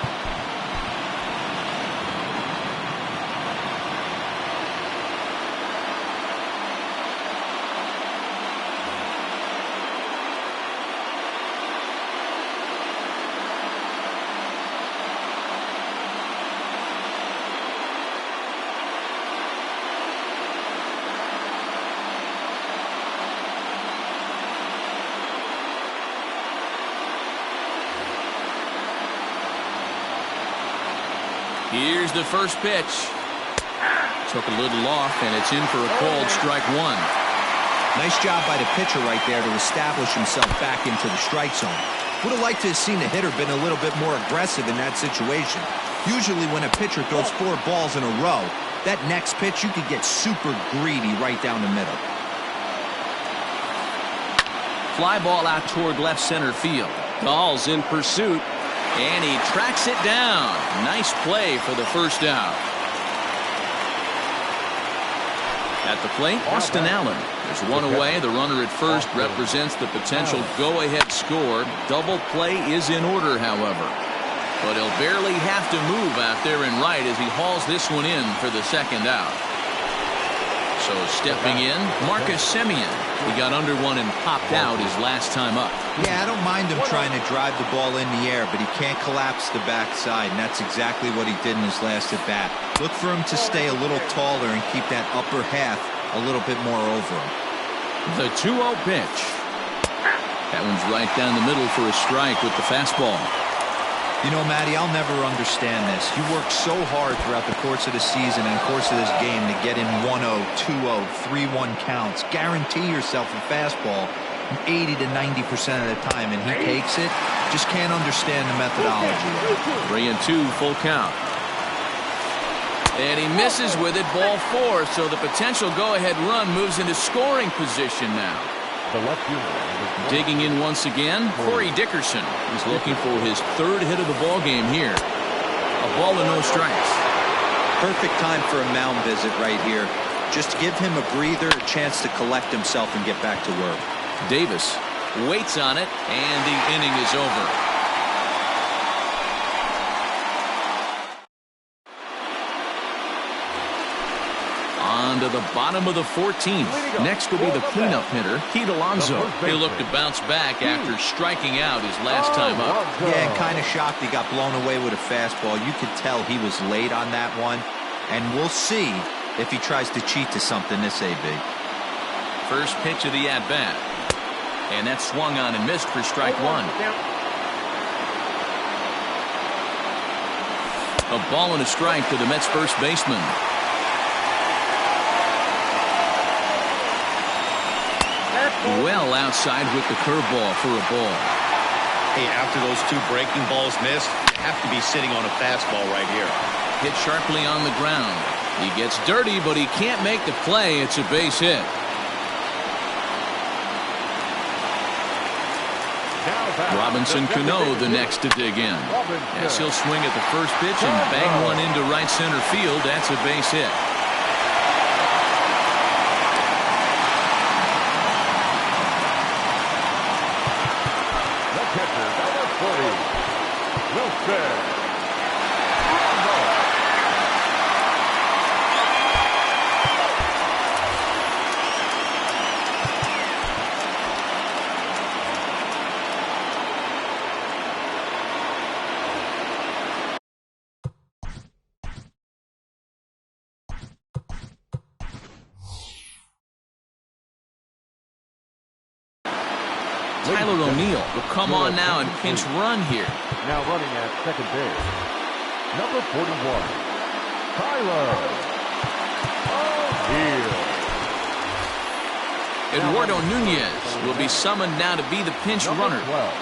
Here's the first pitch. Took a little off, and it's in for a called strike 1. Nice job by the pitcher right there to establish himself back into the strike zone. Would have liked to have seen the hitter been a little bit more aggressive in that situation. Usually when a pitcher throws 4 balls in a row, that next pitch you could get super greedy right down the middle. Fly ball out toward left center field. Dahl's in pursuit. And he tracks it down. Nice play for the first out. At the plate, Austin Allen. There's one away. The runner at first represents the potential go-ahead score. Double play is in order, however. But he'll barely have to move out there in right as he hauls this one in for the second out. So stepping in, Marcus Semien. He got under one and popped out his last time up. Yeah, I don't mind him trying to drive the ball in the air, but he can't collapse the backside, and that's exactly what he did in his last at bat. Look for him to stay a little taller and keep that upper half a little bit more over him. The 2-0 pitch. That one's right down the middle for a strike with the fastball. You know, Matty, I'll never understand this. You work so hard throughout the course of the season and course of this game to get in 1-0, 2-0, 3-1 counts. Guarantee yourself a fastball 80 to 90% of the time, and he takes it. Just can't understand the methodology. 3-2, full count. And he misses with it, ball 4, so the potential go-ahead run moves into scoring position now. The left fielder. Digging in once again, Corey Dickerson. He's looking for his 3rd hit of the ball game here. A ball and no strikes. Perfect time for a mound visit right here. Just give him a breather, a chance to collect himself and get back to work. Davis waits on it, and the inning is over. On to the bottom of the 14th. Next will be the cleanup hitter, Pete Alonso. He'll look to bounce back after striking out his last time up. Yeah, kind of shocked he got blown away with a fastball. You could tell he was late on that one, and we'll see if he tries to cheat to something this AB. First pitch of the at-bat. And that swung on and missed for strike 1. A ball and a strike to the Mets first baseman. Well outside with the curveball for a ball. Hey, after those 2 breaking balls missed, you have to be sitting on a fastball right here. Hit sharply on the ground. He gets dirty, but he can't make the play. It's a base hit. Robinson Cano the next to dig in. Yes, he'll swing at the first pitch and bang one into right center field. That's a base hit. The catcher, number 40, Wilson. Tyler O'Neill will come on now and pinch run here. Now running at second base, number 41, Tyler O'Neill. Eduardo Nunez will be summoned now to be the pinch runner. Number 12,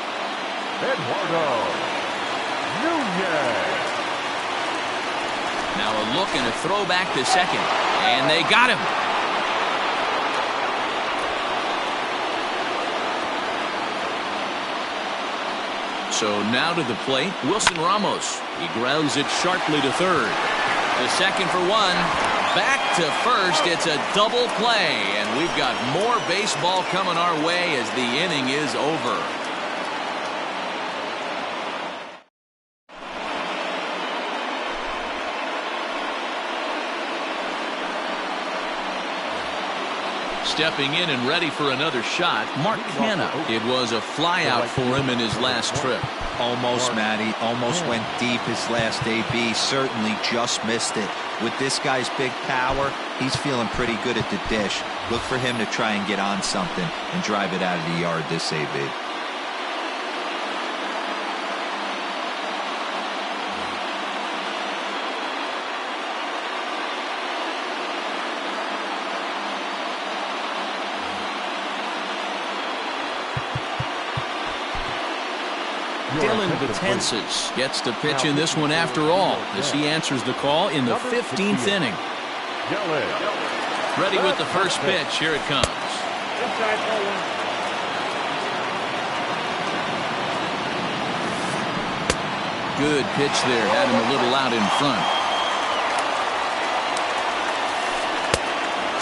Eduardo Nunez. Now a look and a throw back to second. And they got him. So now to the plate, Wilson Ramos. He grounds it sharply to third. The second for 1. Back to first. It's a double play. And we've got more baseball coming our way as the inning is over. Stepping in and ready for another shot, Mark Canha. It was a flyout for him in his last trip. Almost, Matty. Almost went deep his last AB. Certainly just missed it. With this guy's big power, he's feeling pretty good at the dish. Look for him to try and get on something and drive it out of the yard this AB. Dylan Betances gets to pitch in this one after all, as he answers the call in the 15th inning. Ready with the first pitch. Here it comes. Good pitch there. Had him a little out in front.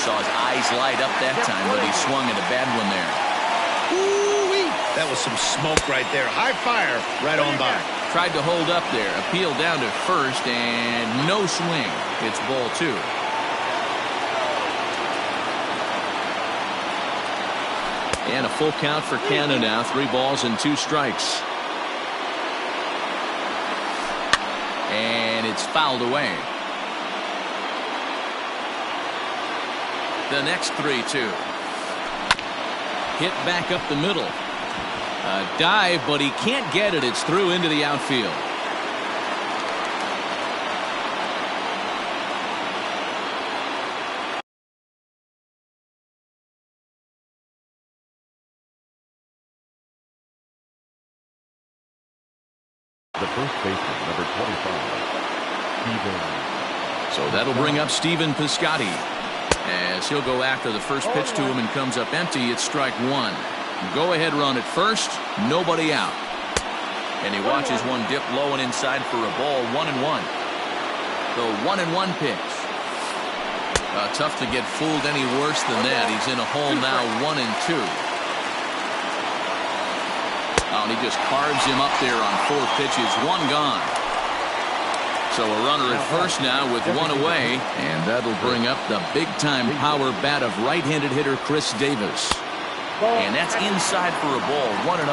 saw his eyes light up that time, but he swung at a bad one there. Ooh-wee. That was some smoke right there. High fire right on by. Tried to hold up there. Appeal down to first, and no swing. It's ball 2. And a full count for Canada now. 3 balls and 2 strikes. And it's fouled away. The next 3-2. Hit back up the middle. A dive, but he can't get it. It's through into the outfield. The first baseman, number 25, Steven. So that'll bring up Stephen Piscotty, as he'll go after the first pitch to him and comes up empty. It's strike 1. Go ahead run at first, nobody out. And he watches one dip low and inside for a ball. 1-1. The 1-1 pitch. Tough to get fooled any worse than that. He's in a hole now. 1-2. Oh, and he just carves him up there on 4 pitches. 1 gone. So a runner at first now with 1 away, and that'll bring up the big-time power bat of right-handed hitter Chris Davis. And that's inside for a ball. 1-0.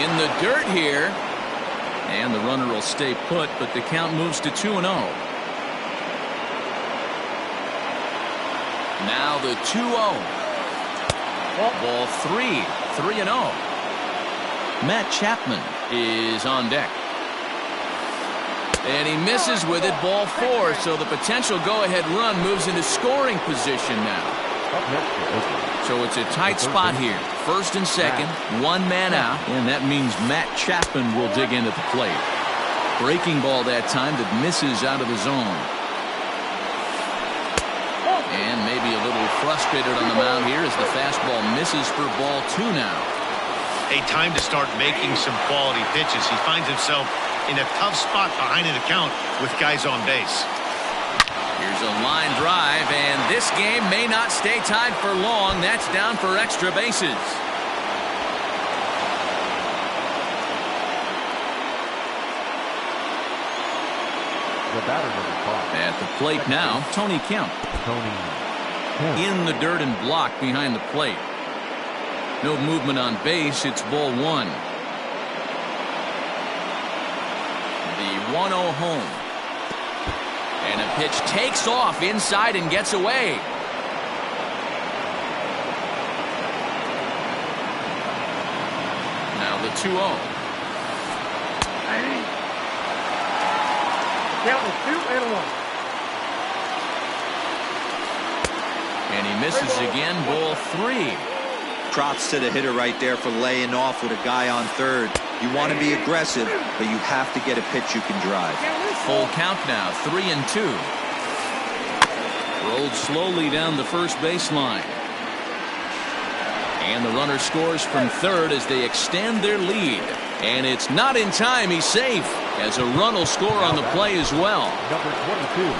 In the dirt here, and the runner will stay put, but the count moves to 2-0. Now the 2-0. Ball 3. 3-0. Matt Chapman is on deck. And he misses with it. Ball 4. So the potential go-ahead run moves into scoring position now. So it's a tight spot here. First and second. 1 man out. And that means Matt Chapman will dig into the plate. Breaking ball that time that misses out of the zone. And maybe a little frustrated on the mound here as the fastball misses for ball 2 now. A time to start making some quality pitches. He finds himself in a tough spot behind an account with guys on base. Here's a line drive, and this game may not stay tied for long. That's down for extra bases. The batter, number 5. At the plate now, Tony Kemp. In the dirt and blocked behind the plate. No movement on base. It's ball 1. The 1-0 home. And a pitch takes off inside and gets away. Now the 2-0. Count was 2-1. And he misses again. Ball 3. Props to the hitter right there for laying off with a guy on third. You want to be aggressive, but you have to get a pitch you can drive. Full count now. 3-2. Rolled slowly down the first baseline. And the runner scores from third as they extend their lead. And it's not in time. He's safe, as a run will score on the play as well. Number 22.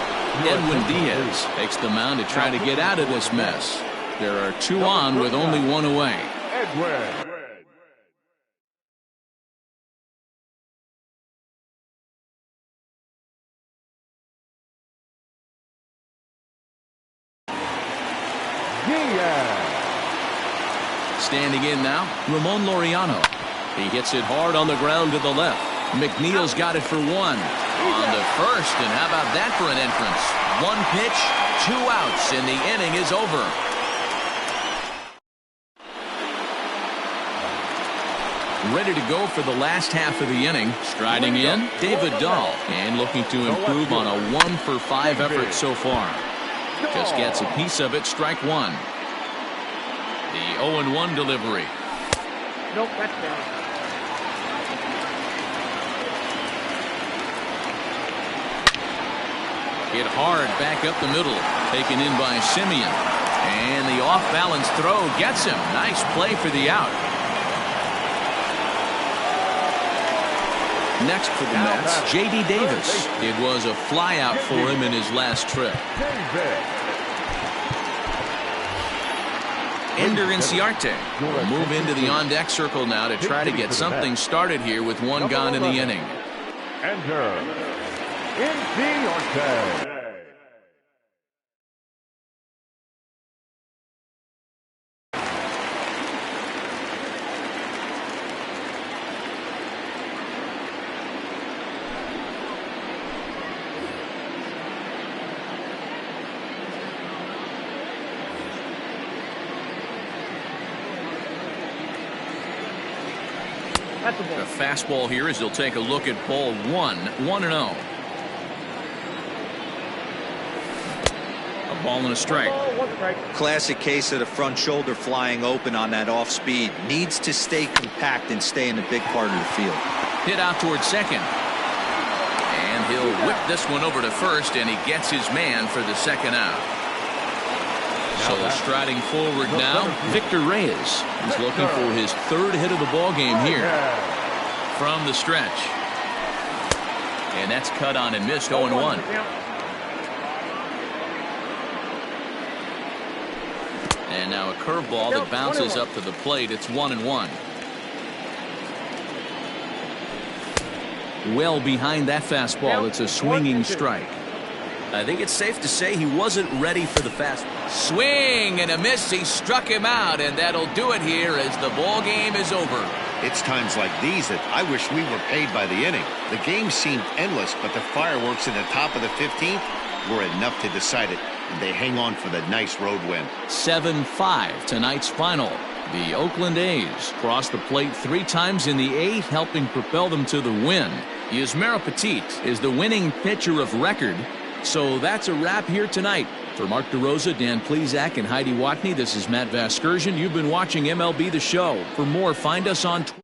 Edwin Diaz takes the mound to try to get out of this mess. There are 2 on with only 1 away. Edwin. Standing in now, Ramon Laureano. He hits it hard on the ground to the left. McNeil's got it for 1. On to first, and how about that for an entrance? 1 pitch, 2 outs, and the inning is over. Ready to go for the last half of the inning. Striding in, David Dahl, and looking to improve on a 1-for-5 effort so far. Just gets a piece of it. Strike 1. The 0-1 delivery. Nope, that's down. Hit hard back up the middle. Taken in by Simeon. And the off-balance throw gets him. Nice play for the out. Next for the Mets, J.D. Davis. It was a flyout for him in his last trip. Ender Inciarte will move into the on-deck circle now to try to get something started here with one gone in the inning. Ender Inciarte. That's a ball. The fastball here as he'll take a look at ball 1-0. A ball and a strike. Ball, one strike. Classic case of the front shoulder flying open on that off speed. Needs to stay compact and stay in the big part of the field. Hit out towards second. And he'll whip this one over to first, and he gets his man for the second out. So striding forward now, Victor Reyes. He's looking for his third hit of the ball game here from the stretch. And that's cut on and missed 0-1. And now a curveball that bounces up to the plate. It's 1-1. Well behind that fastball. It's a swinging strike. I think it's safe to say he wasn't ready for the fastball. Swing and a miss. He struck him out, and that'll do it here as the ball game is over. It's times like these that I wish we were paid by the inning. The game seemed endless, but the fireworks in the top of the 15th were enough to decide it, and they hang on for the nice road win. 7-5 tonight's final. The Oakland A's crossed the plate 3 times in the 8th, helping propel them to the win. Yusmeiro Petit is the winning pitcher of record. So that's a wrap here tonight. For Mark DeRosa, Dan Plesac, and Heidi Watney, this is Matt Vasgersian. You've been watching MLB The Show. For more, find us on Twitter.